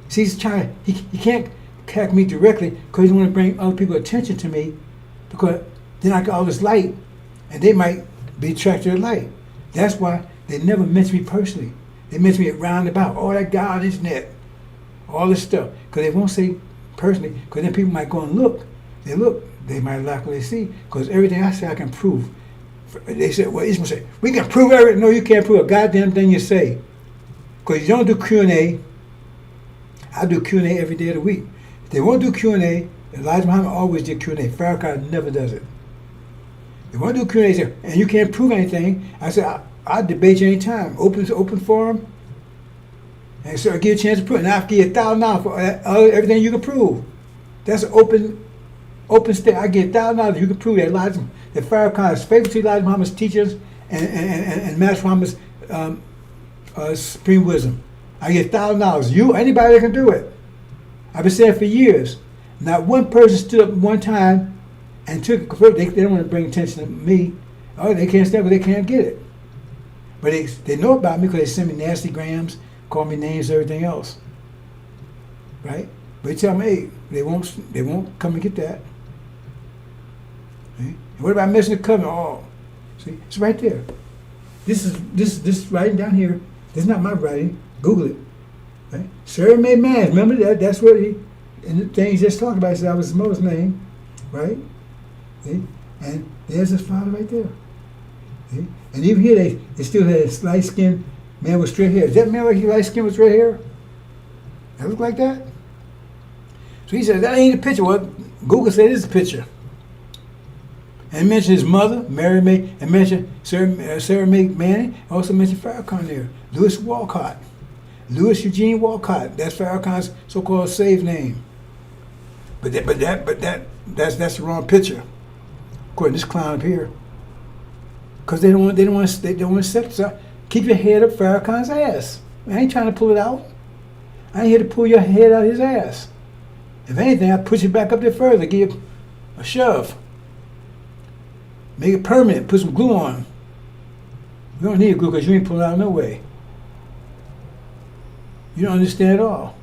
See, he can't attack me directly because he doesn't want to bring other people's attention to me, because then I got all this light and they might be attracted to the light. That's why they never mention me personally. They mention me roundabout. Oh, that guy on the internet. All this stuff. Because they won't say personally, because then people might go and look. They might like what they see, because everything I say I can prove. They said, well, Ishmael say, we can prove everything. No, you can't prove a goddamn thing you say. Because you don't do Q&A. I do Q&A every day of the week. If they won't do Q&A, Elijah Muhammad always did Q&A. Farrakhan never does it. They won't do Q&A, and you can't prove anything. I said, I'll debate you anytime. Open forum. And so I give you a chance to prove it. Now I give you $1,000 for everything you can prove. That's an open state. I get $1,000. You can prove that Farrakhan is favorite to Elijah Muhammad's teachers and Master Muhammad's supreme wisdom. I get $1,000. Anybody that can do it. I've been saying it for years. Not one person stood up one time and took it. They don't want to bring attention to me. Oh, they can't stand it because they can't get it. But they know about me because they send me nasty grams, call me names, everything else. Right? But they tell me, hey, they won't come and get that. See? And what about missing the covenant? Oh, see, it's right there. This is writing down here. This is not my writing. Google it. Right? Sarah Mae Mannings. Remember that? That's what and the thing he just talked about. He said that was his mother's name. right? See? And there's his father right there. See? And even here, they still had a light-skinned man with straight hair. Does that man like he light-skinned with straight hair? That look like that? So he said, that ain't a picture. Well, Google said it's a picture. And mentioned his mother, Mary May, and mentioned Sarah May Manning. Also mentioned Farrakhan there. Louis Walcott. Louis Eugene Walcott. That's Farrakhan's so-called slave name. But that's the wrong picture. According to this clown up here. Because they don't want to accept it. Keep your head up Farrakhan's ass. I ain't trying to pull it out. I ain't here to pull your head out of his ass. If anything, I'll push it back up there further, give you a shove. Make it permanent, put some glue on. You don't need glue because you ain't pulling out no way. You don't understand at all.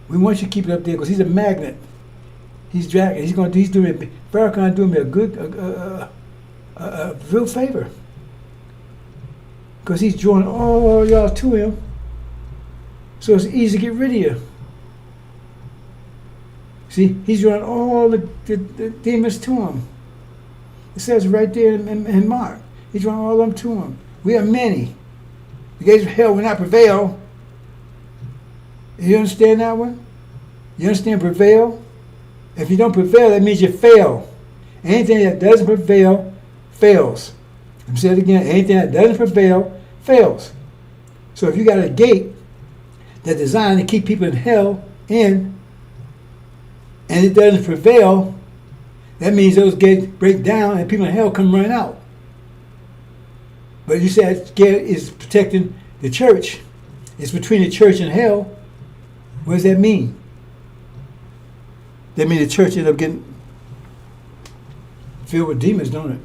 We want you to keep it up there because he's a magnet. He's dragging. Farrakhan doing me a real favor. Because he's drawing all y'all to him. So it's easy to get rid of you. See, he's drawing all the demons to him. It says right there in Mark. He's drawing all of them to him. We are many. The gates of hell will not prevail. You understand that one? You understand prevail? If you don't prevail, that means you fail. Anything that doesn't prevail, fails. I'm saying it again. Anything that doesn't prevail, fails. So if you got a gate that's designed to keep people in hell in, and it doesn't prevail, that means those gates break down and people in hell come running out. But you said that gate is protecting the church. It's between the church and hell. What does that mean? That means the church ended up getting filled with demons, don't it?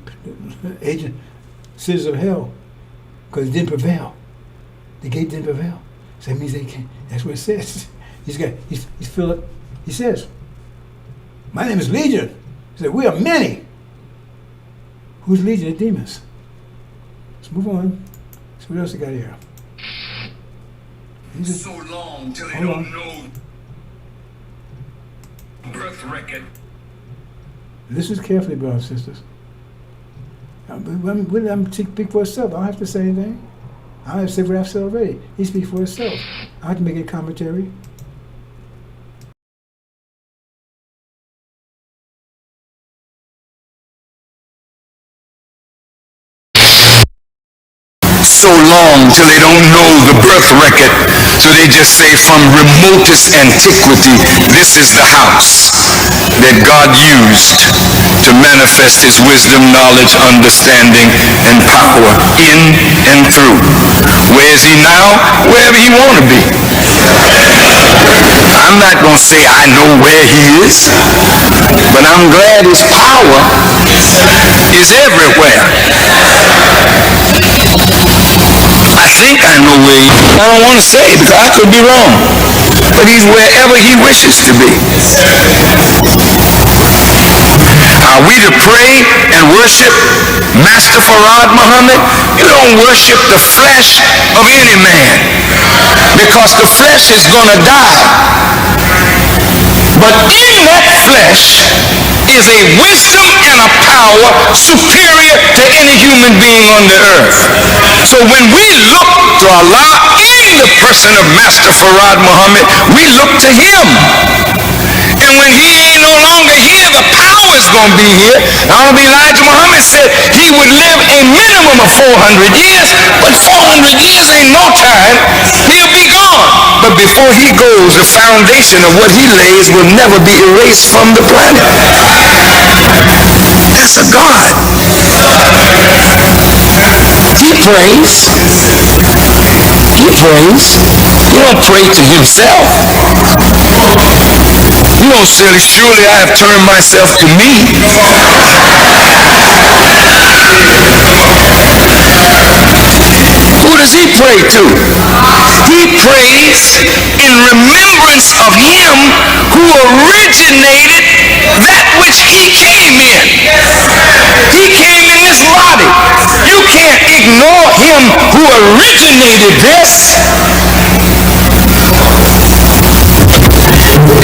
Agent, citizens of hell. Because it didn't prevail. The gate didn't prevail. So that means they can't. That's what it says. He's filled up. He says, my name is Legion. He said, we are many. Who's Legion? The demons. Let's move on. So what else we got here? So long till they don't know birth record. Listen carefully, brothers and sisters. I'm speak for itself. I don't have to say anything. I don't have to say what I've said already. He speaks for himself. I don't have to make any commentary. So long till they don't know the birth record. So they just say from remotest antiquity, this is the house that God used to manifest his wisdom, knowledge, understanding, and power in and through. Where is he now? Wherever he want to be. I'm not going to say I know where he is, but I'm glad his power is everywhere. I think I know where he is. I don't want to say because I could be wrong. But he's wherever he wishes to be. Are we to pray and worship Master Farad Muhammad? You don't worship the flesh of any man because the flesh is going to die. But in that flesh is a wisdom and a power superior to any human being on the earth. So when we look to Allah in the person of Master Farad Muhammad, we look to him. And when he ain't no longer here, the power is going to be here. Honorable Elijah Muhammad said he would live a minimum of 400 years, but 400 years ain't no time. He'll be gone. But before he goes, the foundation of what he lays will never be erased from the planet. That's a God. He prays. He prays. He don't pray to himself. You don't say, surely I have turned myself to me. Who does he pray to? He prays in remembrance of him who originated that which he came in. He came in this body. You can't ignore him who originated this.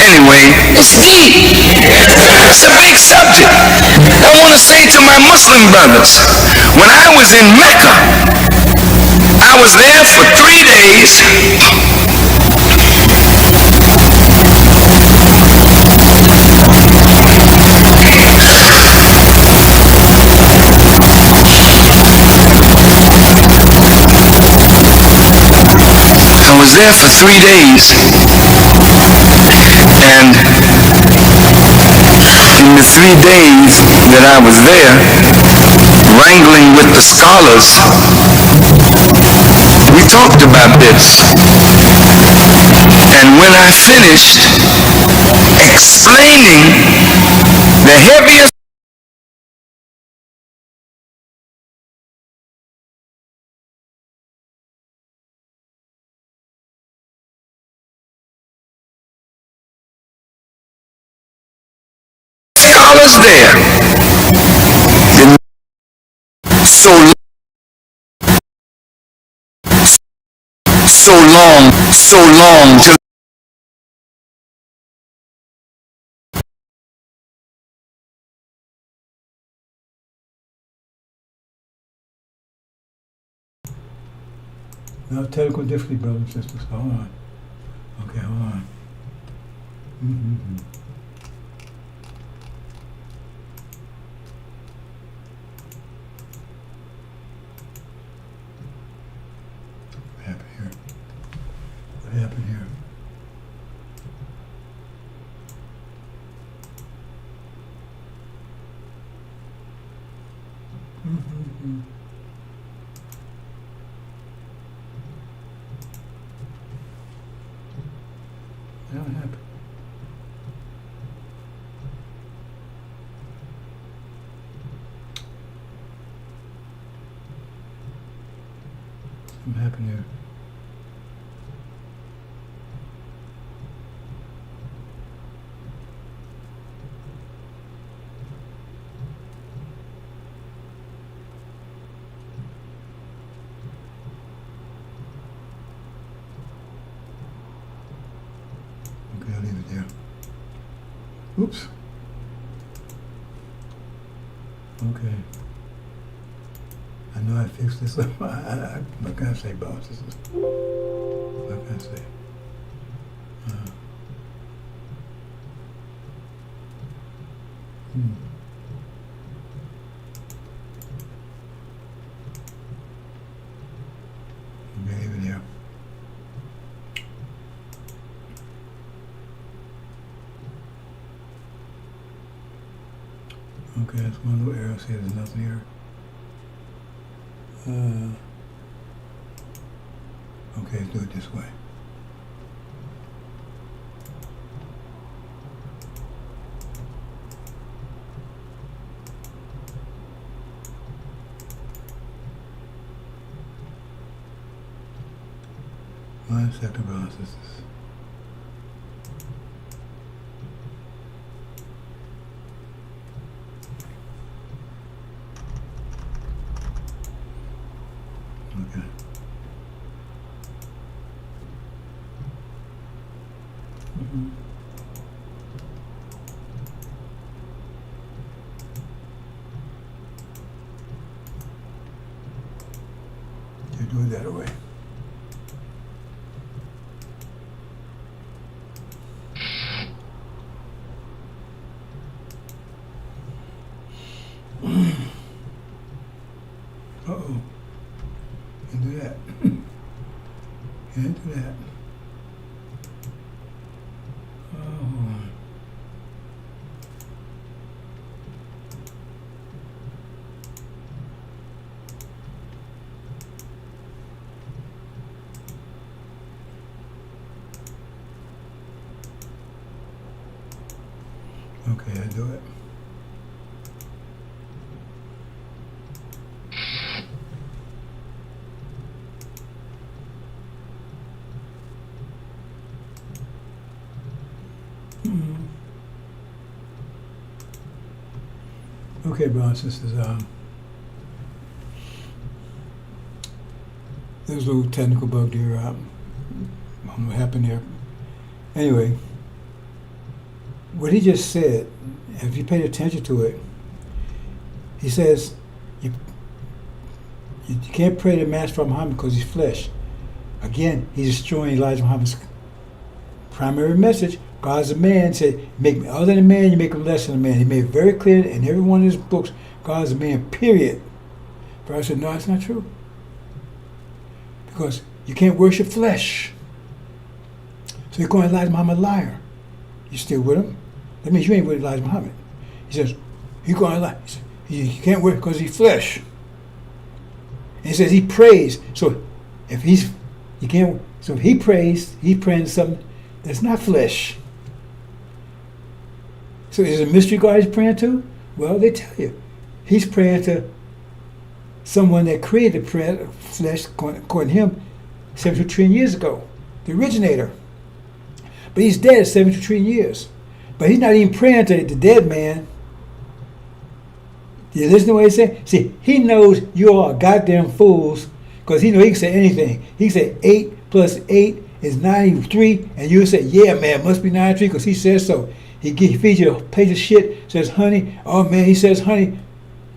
Anyway, it's deep. That's a big subject. I want to say to my Muslim brothers, when I was in Mecca, I was there for 3 days. I was there for 3 days, and in the 3 days that I was there, wrangling with the scholars, we talked about this. And when I finished explaining the heaviest scholars there, so long till No technical difficulty, brothers and sisters. Hold on. Okay, hold on. Mm-hmm. What happened here? What happened here? Mm-hmm. What happened? What happened here? Okay, I'll leave it there. Oops. Okay. I know I fixed this up. What can I say, boss? This is, what can I say? Okay, leave it there. Okay, that's one little arrow. See, there's nothing here. Okay, let's do it this way. One second, brothers and sisters. Okay. You do it that way. Uh-oh. Can't do that. Can't do that. Oh. Okay, I do it. Okay, brothers and sisters, there's a little technical bug there. What happened there? Anyway, what he just said, if you paid attention to it, he says you can't pray to Master Muhammad because he's flesh. Again, he's destroying Elijah Muhammad's primary message. God's a man. Said, make me other than a man, you make him less than a man. He made it very clear in every one of his books, God's a man, period. But I said, no, it's not true. Because you can't worship flesh. So you're calling Elijah Muhammad a liar. You still with him? That means you ain't with Elijah Muhammad. He says, you're going to lie. You can't worship because he's flesh. And he says he prays. So if he prays, he's praying something that's not flesh. So is it a mystery God he's praying to? Well, they tell you. He's praying to someone that created flesh, according to him, 72 trillion years ago. The originator. But he's dead 72 trillion years. But he's not even praying to the dead man. You listen to what he's saying? See, he knows you are goddamn fools because he knows he can say anything. He can say 8 plus 8 is 93, and you say, yeah, man, it must be 93 because he says so. He feeds you a page of shit, says, honey, oh, man, he says, honey,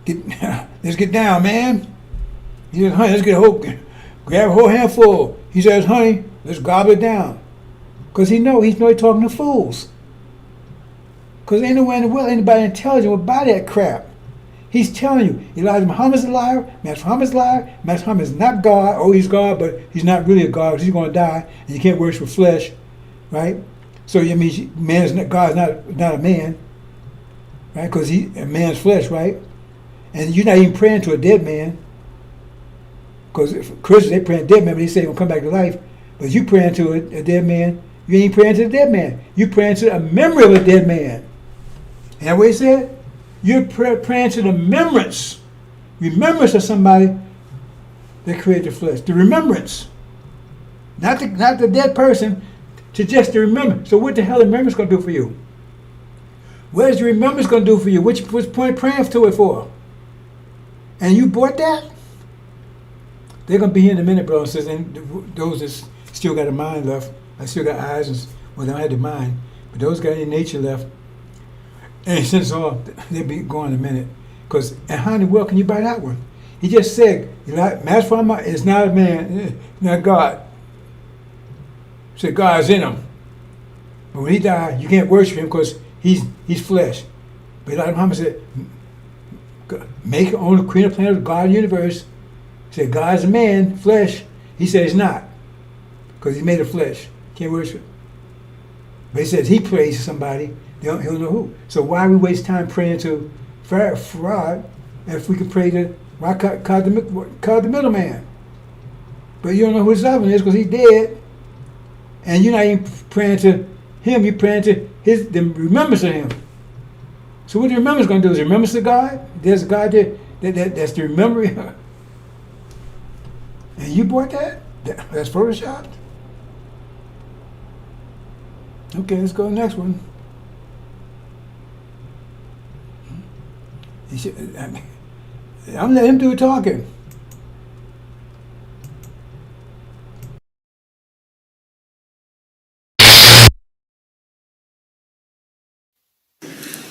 let's get down, man. He says, honey, let's grab a whole handful. He says, honey, let's gobble it down. Because he's talking to fools. Because anywhere in the world, anybody intelligent will buy that crap. He's telling you, Elijah Muhammad's a liar, Master Muhammad's a liar, Master Muhammad is not God. Oh, he's God, but he's not really a God because he's going to die, and you can't worship flesh, right? So it means God is not a man, right? Because a man's flesh, right? And you're not even praying to a dead man. Because Christians, they pray to a dead man, but they say he'll come back to life. But you praying to a dead man, you ain't praying to the dead man. You're praying to a memory of a dead man. And that what he said? You're praying to the remembrance of somebody that created the flesh. The remembrance. Not the dead person, to just the remembrance. So what the hell is remembrance going to do for you? What is the remembrance going to do for you? Which point praying to it for? And you bought that? They're going to be here in a minute, bro. And those that still got a mind left. I still got eyes, they don't have the mind. But those got any nature left. And since all, they'll be going in a minute. Because, and how in the world can you buy that one? He just said, Master Farrakhan is not a man, not God. He said God's in him. But when he died, you can't worship him because he's flesh. But Elijah Muhammad said, make your own create a planet of God universe. He said God's a man, flesh. He said he's not. Because he made of flesh. Can't worship. But he says he prays to somebody. He'll know who. So why we waste time praying to Farrakhan if we can pray to the middleman? But you don't know who his husband is because he's dead. And you're not even praying to him, you're praying to the remembrance of him. So what the remembrance going to do? Is the remembrance of God? There's a God there that's the memory. And you bought that? That's photoshopped? Okay, let's go to the next one. I'm letting him do the talking.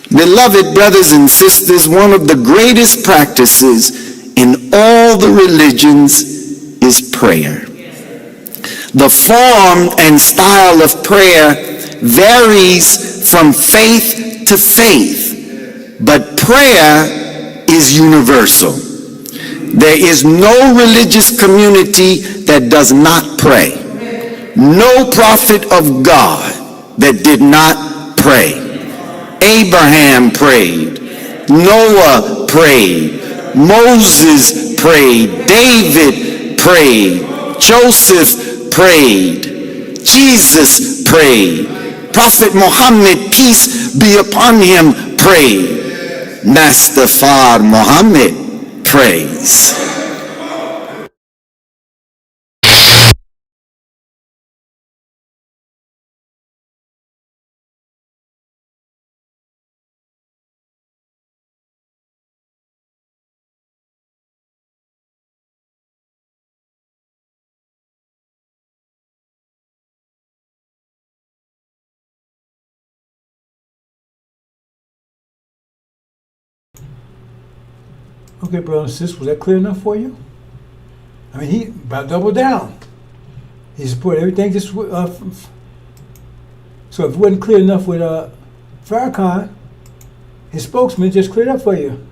Beloved brothers and sisters, one of the greatest practices in all the religions is prayer. The form and style of prayer varies from faith to faith, but prayer is universal. There is no religious community that does not pray. No prophet of God that did not pray. Abraham prayed, Noah prayed, Moses prayed, David prayed, Joseph prayed, Jesus prayed, Prophet Muhammad, peace be upon him, prayed. Master Farrakhan Muhammad prays. Okay, brother and sis, was that clear enough for you? I mean, he about doubled down. He supported everything. Just so if it wasn't clear enough with Farrakhan, his spokesman just cleared up for you.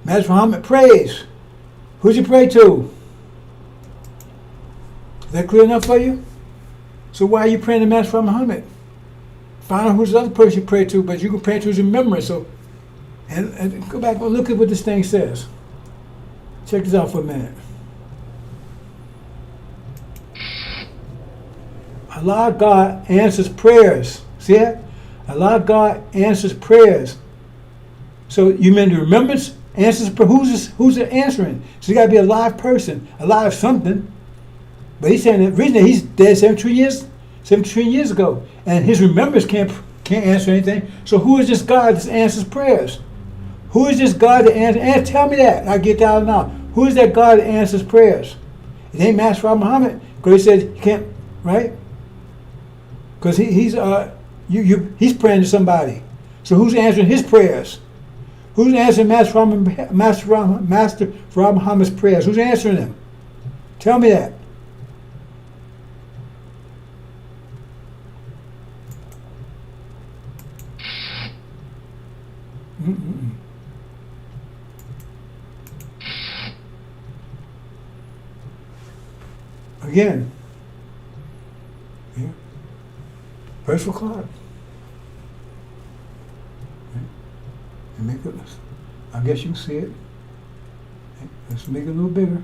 Master Muhammad prays. Who'd you pray to? Is that clear enough for you? So why are you praying to Master Muhammad? Find out who's the other person you pray to, but you can pray to his remembrance. So, and go back and look at what this thing says. Check this out for a minute. Allah God answers prayers. See that? Allah God answers prayers. So you mean the remembrance answers? Who's it answering? So you got to be a live person, a live something. But he's saying that reason that he's dead 73 years ago, and his remembrance can't answer anything. So who is this God that answers prayers? Who is this God that answers? And tell me that. I get that now. Who is that God that answers prayers? It ain't Master Muhammad, because he said he can't, right? Because he's praying to somebody. So who's answering his prayers? Who's answering Master Muhammad's prayers? Who's answering them? Tell me that. Again, first o'clock. And make it. I guess you can see it. Let's make it a little bigger.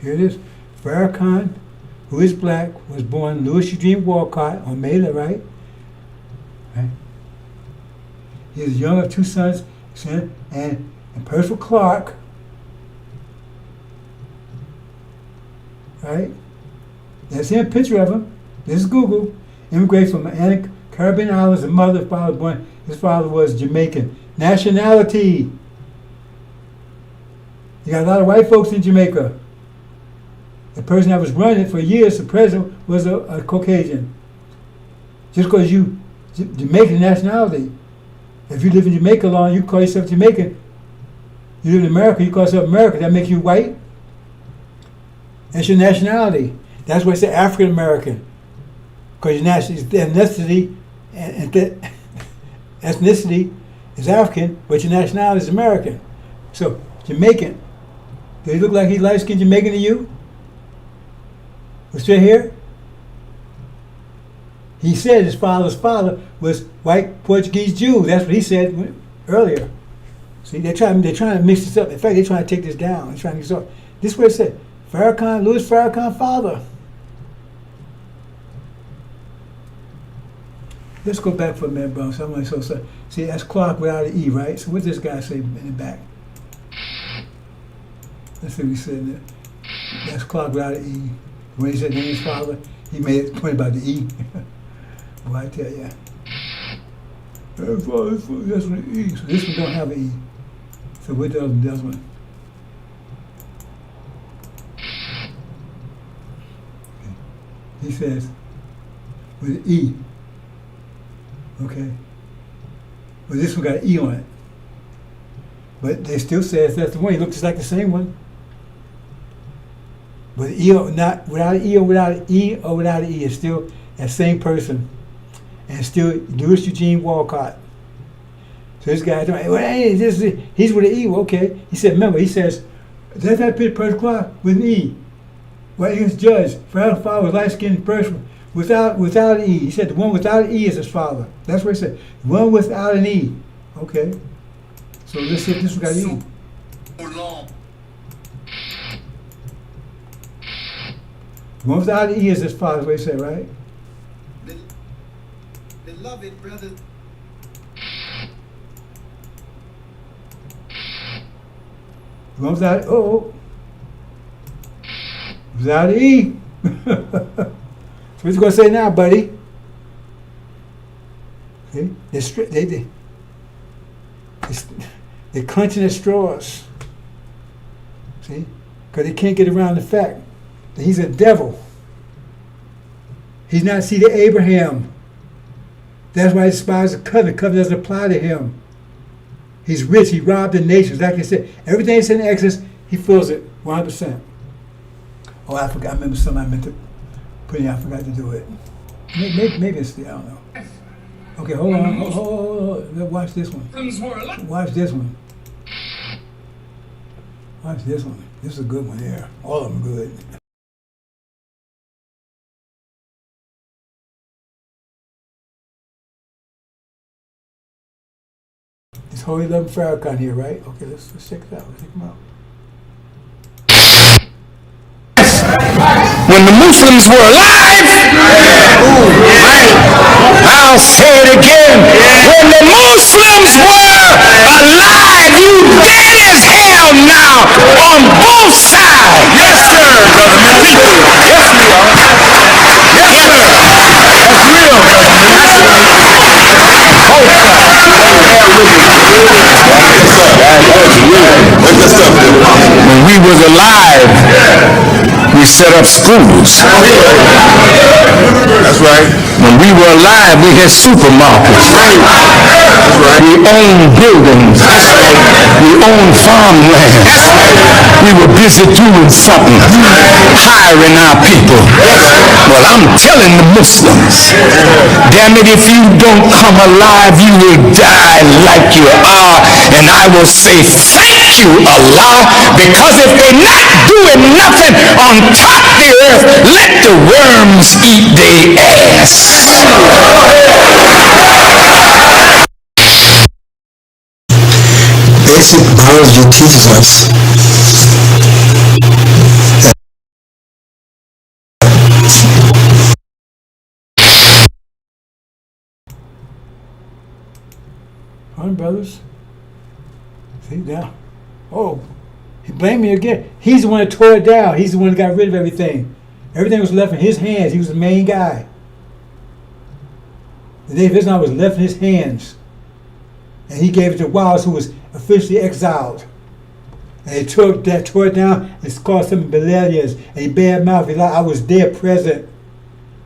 Here it is. Farrakhan, who is black, was born Louis Eugene Walcott on Mela, right? He is young of two sons, and Percival Clark, right? That's him, a picture of him. This is Google. Immigrated from Atlantic Caribbean Islands. His father was Jamaican. Nationality. You got a lot of white folks in Jamaica. The person that was running for years, the president, was a Caucasian. Just because you Jamaican nationality. If you live in Jamaica long, you call yourself Jamaican. You live in America, you call yourself American. That makes you white. That's your nationality. That's why it's African American. Because your ethnicity is African, but your nationality is American. So Jamaican. Do he look like he's light-skinned Jamaican to you? Who's still here? He said his father's father was white Portuguese Jew. That's what he said earlier. See, they're trying to mix this up. In fact, they're trying to take this down. They're trying to get this is what it said. Farrakhan, Louis Farrakhan, father. Let's go back for a minute, bro. See, that's Clark without an E, right? So what does this guy say in the back? Let's see what he said in there. That's Clark without an E. When he said name his father, he made a point about the E. Well, I tell you. That's what the E. So this one don't have an E. So what does one? He says, with an E. Okay. But this one got an E on it. But they still says that's the one. He looks just like the same one. But E or not without an E or without an E or without an E, it's still that same person. And still Louis Eugene Walcott. So this guy, well, hey, he's with an E. Well, okay. He said, remember, he says, that's that person Clark with an E. Well, he was judged. Farrakhan's father was light-skinned person without an E. He said the one without an E is his father. That's what he said. The one without an E. Okay. So let's see if this one got an E. The one without an E is his father, that's what he said, right? Beloved brother. The one without without an E. So what you gonna say now, buddy? See? They're clenching their straws. See? Because they can't get around the fact that he's a devil. He's not seed of Abraham. That's why he despised the covenant. The covenant doesn't apply to him. He's rich. He robbed the nations. Like I said, everything that's in Exodus, he fills it 100%. Oh, I forgot. I remember something I meant to put in. I forgot to do it. Maybe it's the, I don't know. Okay, hold on. Hold on. Watch this one. Watch this one. Watch this one. This is a good one here. All of them good. This Holy Loving Farrakhan here, right? Okay, let's check it out. Let's check him out. When the Muslims were alive, I'll say it again. When the Muslims were alive, you dead as hell now on both sides. Yes, sir, brother. Yes, we are. Yes, sir. That's real, brother. When we was alive, we set up schools. That's right. When we were alive, we had supermarkets. That's right. We owned buildings. That's right. We owned farmland. That's right. We were busy doing something, hiring our people. Well, I'm telling the Muslims, damn it, if you don't come alive, you will die like you are. And I will say, thank you, Allah, because if they're not doing nothing on top of the earth, let the worms eat their ass. Basic biology teaches us Come on, brothers. See now. Oh, he blamed me again. He's the one that tore it down. He's the one that got rid of everything. Everything was left in his hands. He was the main guy. The day of Islam was left in his hands. And he gave it to Wiles, who was officially exiled. And they tore it down. It's called some Belalians. And he badmouthed Elijah. I was there present.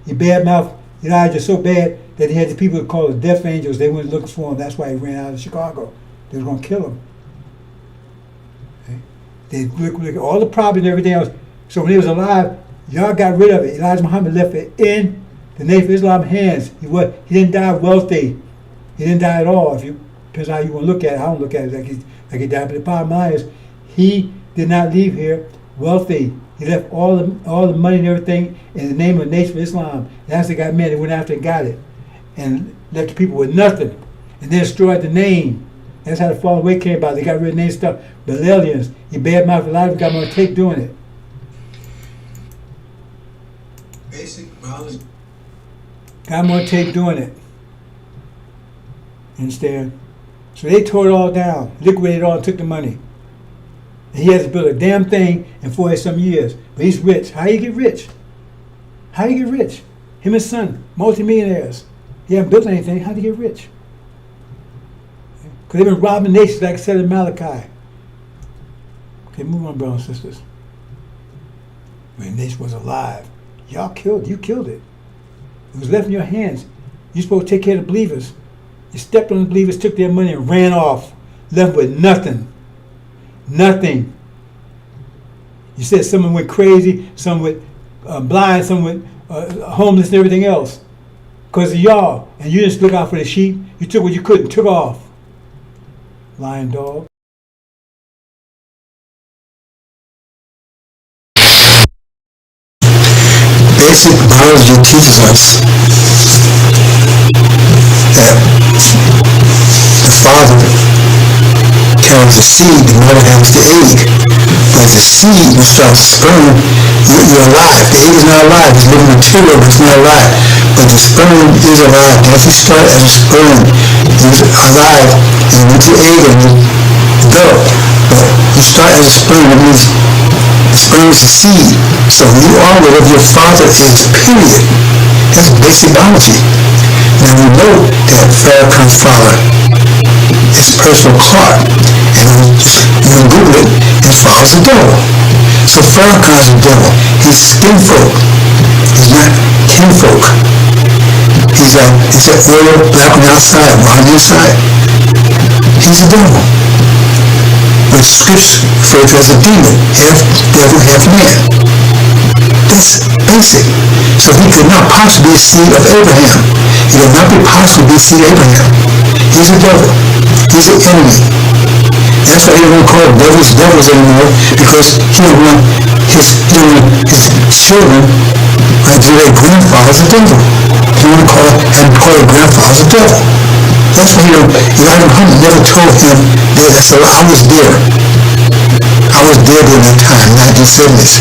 He badmouthed Elijah so bad that he had the people called the death angels. They went looking for him. That's why he ran out of Chicago. They were going to kill him. Okay? They look at all the property and everything else. So when he was alive, y'all got rid of it. Elijah Muhammad left it in the Nation of Islam hands. He didn't die wealthy. He didn't die at all. If you depends on how you want to look at it. I don't look at it like he died. But the bottom line is, he did not leave here wealthy. He left all the money and everything in the name of the Nation of Islam. And as they got mad, they went after and got it, and left the people with nothing, and then destroyed the name. That's how the fallen away came about. They got rid of the name stuff. Belalians. He badmouthed Elijah. Got him on tape doing it. basic biology. Got him on tape doing it. Understand? So they tore it all down, liquidated it all, and took the money. And he has to build a damn thing in 40-some years. But he's rich. How you get rich? How you get rich? Him and his son, multimillionaires. He haven't built anything. How do you get rich? Because they've been robbing nations, like I said in Malachi. Okay, move on, brothers and sisters. When the nation was alive, you killed it. It was left in your hands. You're supposed to take care of the believers. You stepped on the believers, took their money, and ran off, left with nothing. Nothing. You said someone went crazy, some went blind, some went homeless, and everything else. Because of y'all. And you didn't look out for the sheep. You took what you could and took off. Lying dog. Basic biology teaches us that the father carries the seed, the mother has the egg. But the seed, which starts sperm, you're alive. The egg is not alive. It's living material, but it's not alive. But the sperm is alive. If you start as a sperm, you're alive, and with the egg and you develop. But you start as a sperm, it means the sperm is the seed. So you are whatever your father is, period. That's basic biology. Now we know that Farrakhan's father is personal Clark. And you can Google it, his father's a devil. So Farrakhan's a devil. He's skin folk. He's not kinfolk. He's that oil black on the outside, white on the inside. He's a devil. But scripture refers to as a demon, half devil, half man. That's basic. So he could not possibly be a seed of Abraham. He could not be possible to be a seed of Abraham. He's a devil. He's an enemy. That's why he don't call devils anymore, because he don't want his children, like their grandfather's a devil. He don't call their grandfather's a devil. That's why Elijah Muhammad never told him that. So I was there. I was there during that time, 1970s.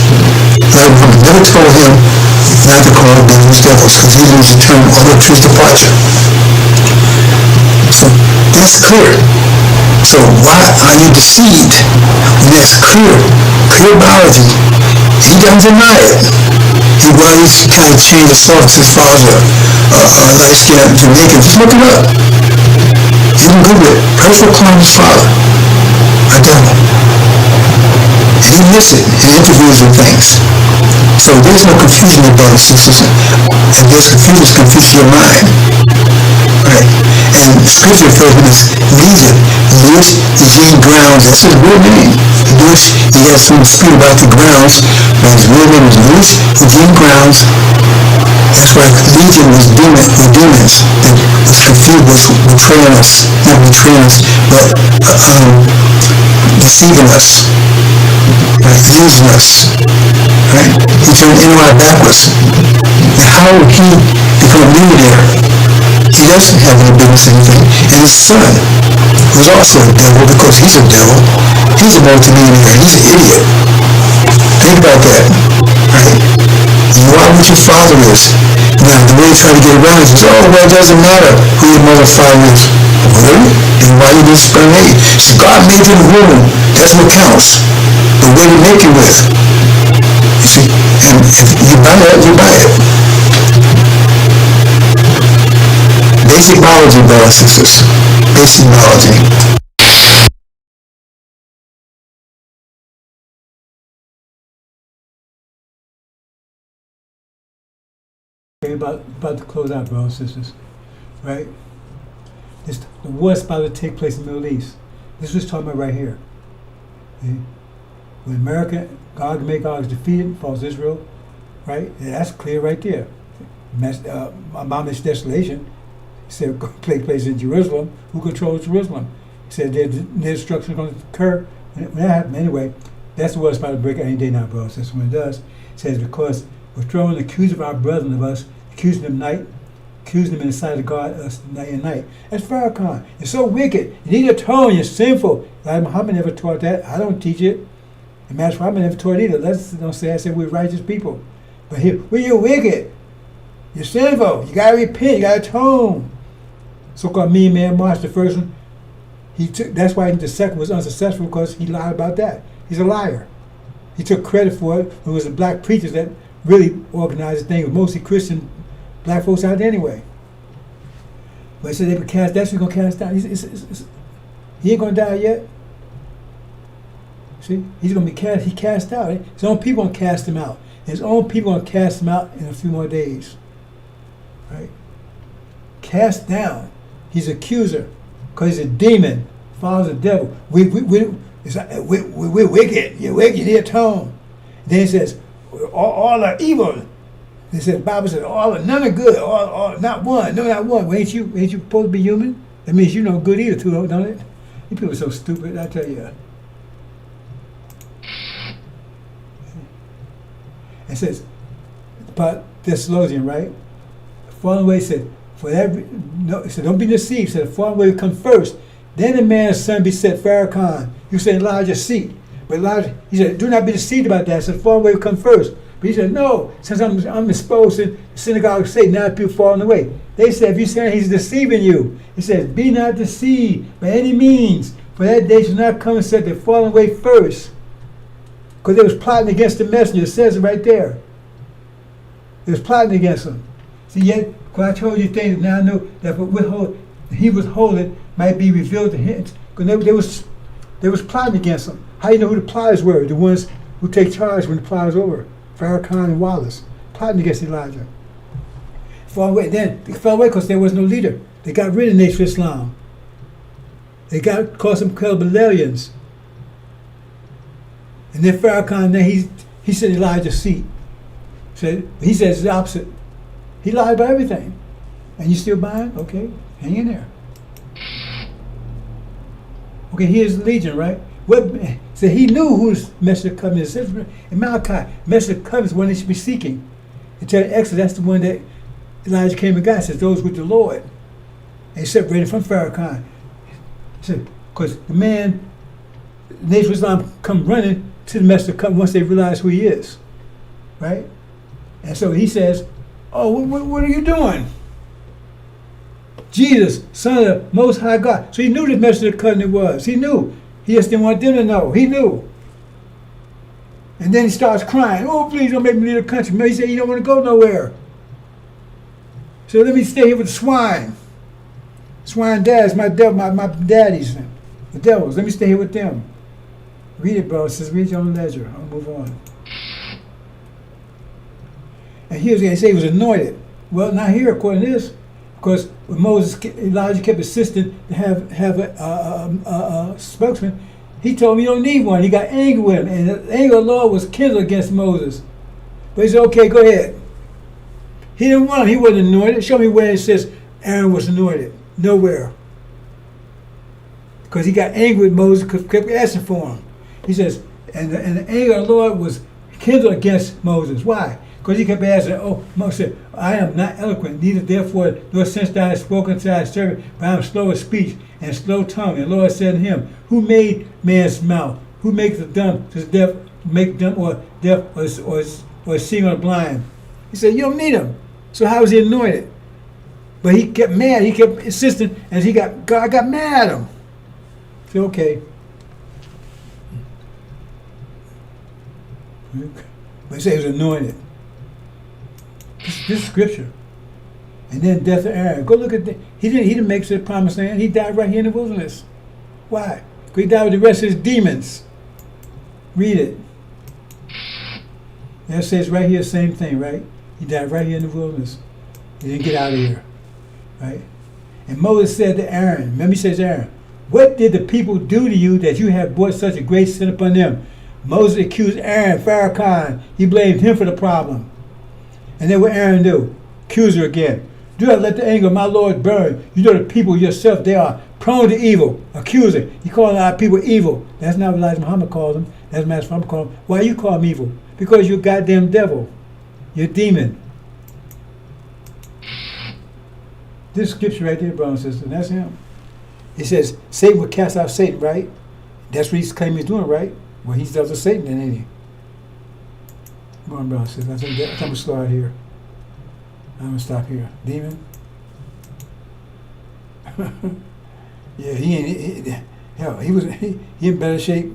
Elijah Muhammad never told him not to call devils devils, because he used the term all the truth departure. So that's clear. So why are you deceived when that's clear biology? He doesn't deny it. He's trying to change the soft as far as light-skinned Jamaican. Just look it up. You can Google it. Personal clone of his father. A devil. And he lists it in interviews and things. So there's no confusion there, brothers and sisters. And there's confusion your mind. Right? And scripture refers to this Legion, Lewis Eugene Grounds. That's his real name. Lewis, he has some dispute about the grounds, but his real name is Lewis Eugene Grounds. That's why Legion was demons that was confused with betraying us, not betraying us, but deceiving us, right? Using us, right? He turned NY backwards. Now how would he become a millionaire? He doesn't have any business or anything. And his son was also a devil, because he's a devil. He's a multimillionaire. He's an idiot. Think about that, right? You are what your father is. Now, the way you try to get around is, well, it doesn't matter who your mother or father is. Really? Then why you didn't sperm egg? So God made you in the womb. That's what counts. The way you make it with. You see? And if you buy it, you buy it. Basic biology, brothers and sisters. Basic biology. Okay, about to close out, brothers and sisters. Right? The war's about to take place in the Middle East. This was talking about right here. Okay? When America, God make God is defeated, falls Israel, right? And that's clear right there. Mommy's desolation. He said, take place in Jerusalem. Who controls Jerusalem? He said, their destruction is going to occur. When that happens, anyway, that's the word's about to break any day now, brothers. That's when it does. It says, because we're throwing the accuse of our brethren of us, accusing them in the sight of God, us night and night. That's Farrakhan. You're so wicked. You need to atone. You're sinful. Muhammad never taught that. I don't teach it. And Master Muhammad never taught it either. Let's don't say I said we're righteous people. But here, you're wicked. You're sinful. You got to repent. You got to atone. So-called Mean Man March, the first one, that's why the second was unsuccessful, because he lied about that. He's a liar. He took credit for it. It was the black preachers that really organized the thing. It was mostly Christian black folks out there anyway. But he said they would cast, that's who's going to cast down. He ain't going to die yet. See? He's going to be cast, he cast out. His own people going to cast him out. His own people going to cast him out in a few more days. Right? Cast down. He's an accuser, because he's a demon, follows the devil. We're wicked. You're wicked. You need to atone. Then he says, all are evil. He said, the Bible says, none are good. All, not one. No, not one. Well, ain't you supposed to be human? That means you know good either, too, don't it? You people are so stupid, I tell you. It says, about Thessalonian, right? Falling away said, it said, don't be deceived. It said, the falling away will come first. Then the man's son be set, Farrakhan. You said Elijah's seat. But Elijah, he said, do not be deceived about that. He said, the falling away will come first. But he said, no, since I'm exposed in the synagogue of Satan, now people falling away. They said, if you're saying he's deceiving you, he says, be not deceived by any means, for that day shall not come and said they're falling away first. Because they was plotting against the messenger. It says it right there. They was plotting against him. See, yet, because I told you things, now I know that what he was holding might be revealed to him. Because they was plotting against him. How you know who the plotters were? The ones who take charge when the plot is over. Farrakhan and Wallace. Plotting against Elijah. Far away. Then they fell away because there was no leader. They got rid of Nation of Islam. They caused some rebellions. And then Farrakhan, then he said Elijah's seat. He says the opposite. He lied about everything. And you still buying? Okay, hang in there. Okay, here's the legion, right? So he knew who the message of the covenant is. In Malachi, message of the covenant is one they should be seeking. In Exodus, that's the one that Elijah came and got. It says those with the Lord. And he separated from Farrakhan. Because the man, Nation of Islam, come running to the message of the covenant once they realize who he is. Right? And so he says, oh, what are you doing? Jesus, Son of the Most High God. So he knew the message of the covenant was. He knew. He just didn't want them to know. He knew. And then he starts crying. Oh, please don't make me leave the country. He said, you don't want to go nowhere. So let me stay here with the swine. Swine dads, my daddies, the devils. Let me stay here with them. Read it, bro. It says, read your own ledger. I'll move on. And here's what they say he was anointed. Well, not here, according to this. Because when Elijah kept insisting to have a spokesman, he told him you don't need one. He got angry with him, and the anger of the Lord was kindled against Moses. But he said, okay, go ahead. He didn't want him. He wasn't anointed. Show me where it says Aaron was anointed. Nowhere. Because he got angry with Moses, kept asking for him. He says, and the anger of the Lord was kindled against Moses. Why? Because he kept asking, oh, Moses said, I am not eloquent, neither therefore, nor since thou hast spoken to thy servant, but I am slow of speech and slow tongue. And the Lord said to him, who made man's mouth? Who makes the dumb to the deaf, make them or deaf or seeing or blind? He said, you don't need him. So how was he anointed? But he kept mad. He kept insisting, and God got mad at him. I said, okay. But he said he was anointed. This is scripture. And then death of Aaron. Go look at that. He didn't make it to the promised land. He died right here in the wilderness. Why? Because he died with the rest of his demons. Read it. That says right here, same thing, right? He died right here in the wilderness. He didn't get out of here. Right? And Moses said to Aaron, remember he says Aaron, what did the people do to you that you have brought such a great sin upon them? Moses accused Aaron, Farrakhan. He blamed him for the problem. And then what Aaron do? Accuse her again. Do not let the anger of my Lord burn. You know the people yourself, they are prone to evil. Accuser. He called our people evil. That's not what Elijah Muhammad called them. That's what Master Muhammad called them. Why you call them evil? Because you're a goddamn devil. You're a demon. This scripture right there, brother and sister, that's him. He says, Satan would cast out Satan, right? That's what he's claiming he's doing, right? Well, he does a Satan then, ain't he? Come on, brother and sister. I'm going to start here. I'm going to stop here. Demon? Yeah, he in better shape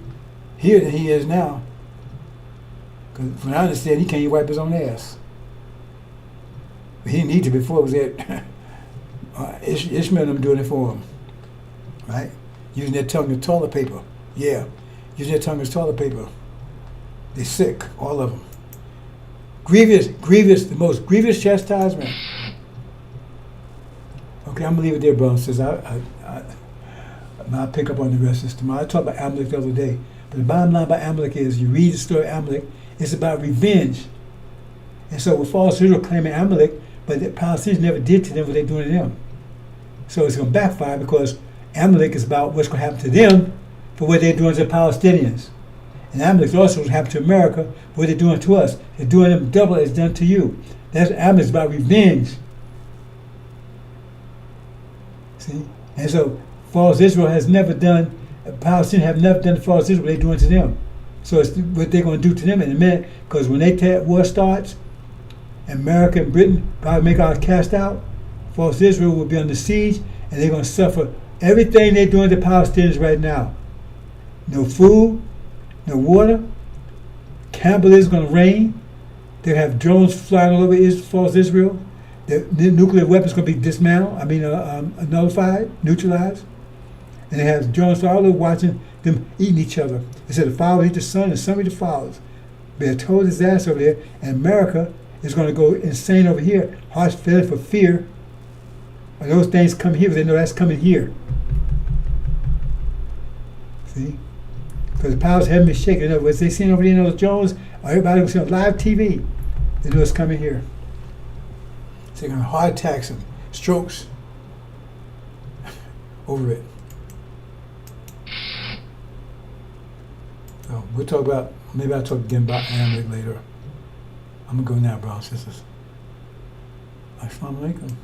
here than he is now. Because from what I understand, he can't even wipe his own ass. But he didn't need to before it was there. Ishmael and them doing it for him. Right? Using their tongue as toilet paper. Yeah. Using their tongue as toilet paper. They're sick, all of them. Grievous, the most grievous chastisement. Okay, I'm going to leave it there, brother. Says I'll pick up on the rest of this tomorrow. I talked about Amalek the other day. But the bottom line about Amalek is, you read the story of Amalek, it's about revenge. And so with false Israel claiming Amalek, but the Palestinians never did to them what they're doing to them. So it's going to backfire because Amalek is about what's going to happen to them for what they're doing to the Palestinians. And Amalek is also going to happen to America for what they're doing to us. They're doing them double as done to you. That's Amalek is about revenge. See? And so false Israel has never done, Palestinians have never done the false Israel they're doing to them. So it's what they're going to do to them in a minute, because when war starts, America and Britain probably make our cast out, false Israel will be under siege, and they're going to suffer everything they're doing to Palestinians right now. No food, no water, cannibalism is going to reign. They have drones flying all over false Israel. The nuclear weapons going to be dismantled, nullified, neutralized. And they have drones all over watching them eating each other. They said the father eat the son, and the son eat the fathers. Be a total disaster over there, and America is going to go insane over here. Heart failure for fear. And those things come here, but they know that's coming here. See? Because the powers of heaven is shaking. In other words, they seen over there in those Jones, or everybody was on live TV. They know it's coming here. So they're going to heart attacks and strokes over it. So we'll talk about, maybe I'll talk again about Amalek later. I'm going to go now, brothers and sisters. Assalamu alaikum.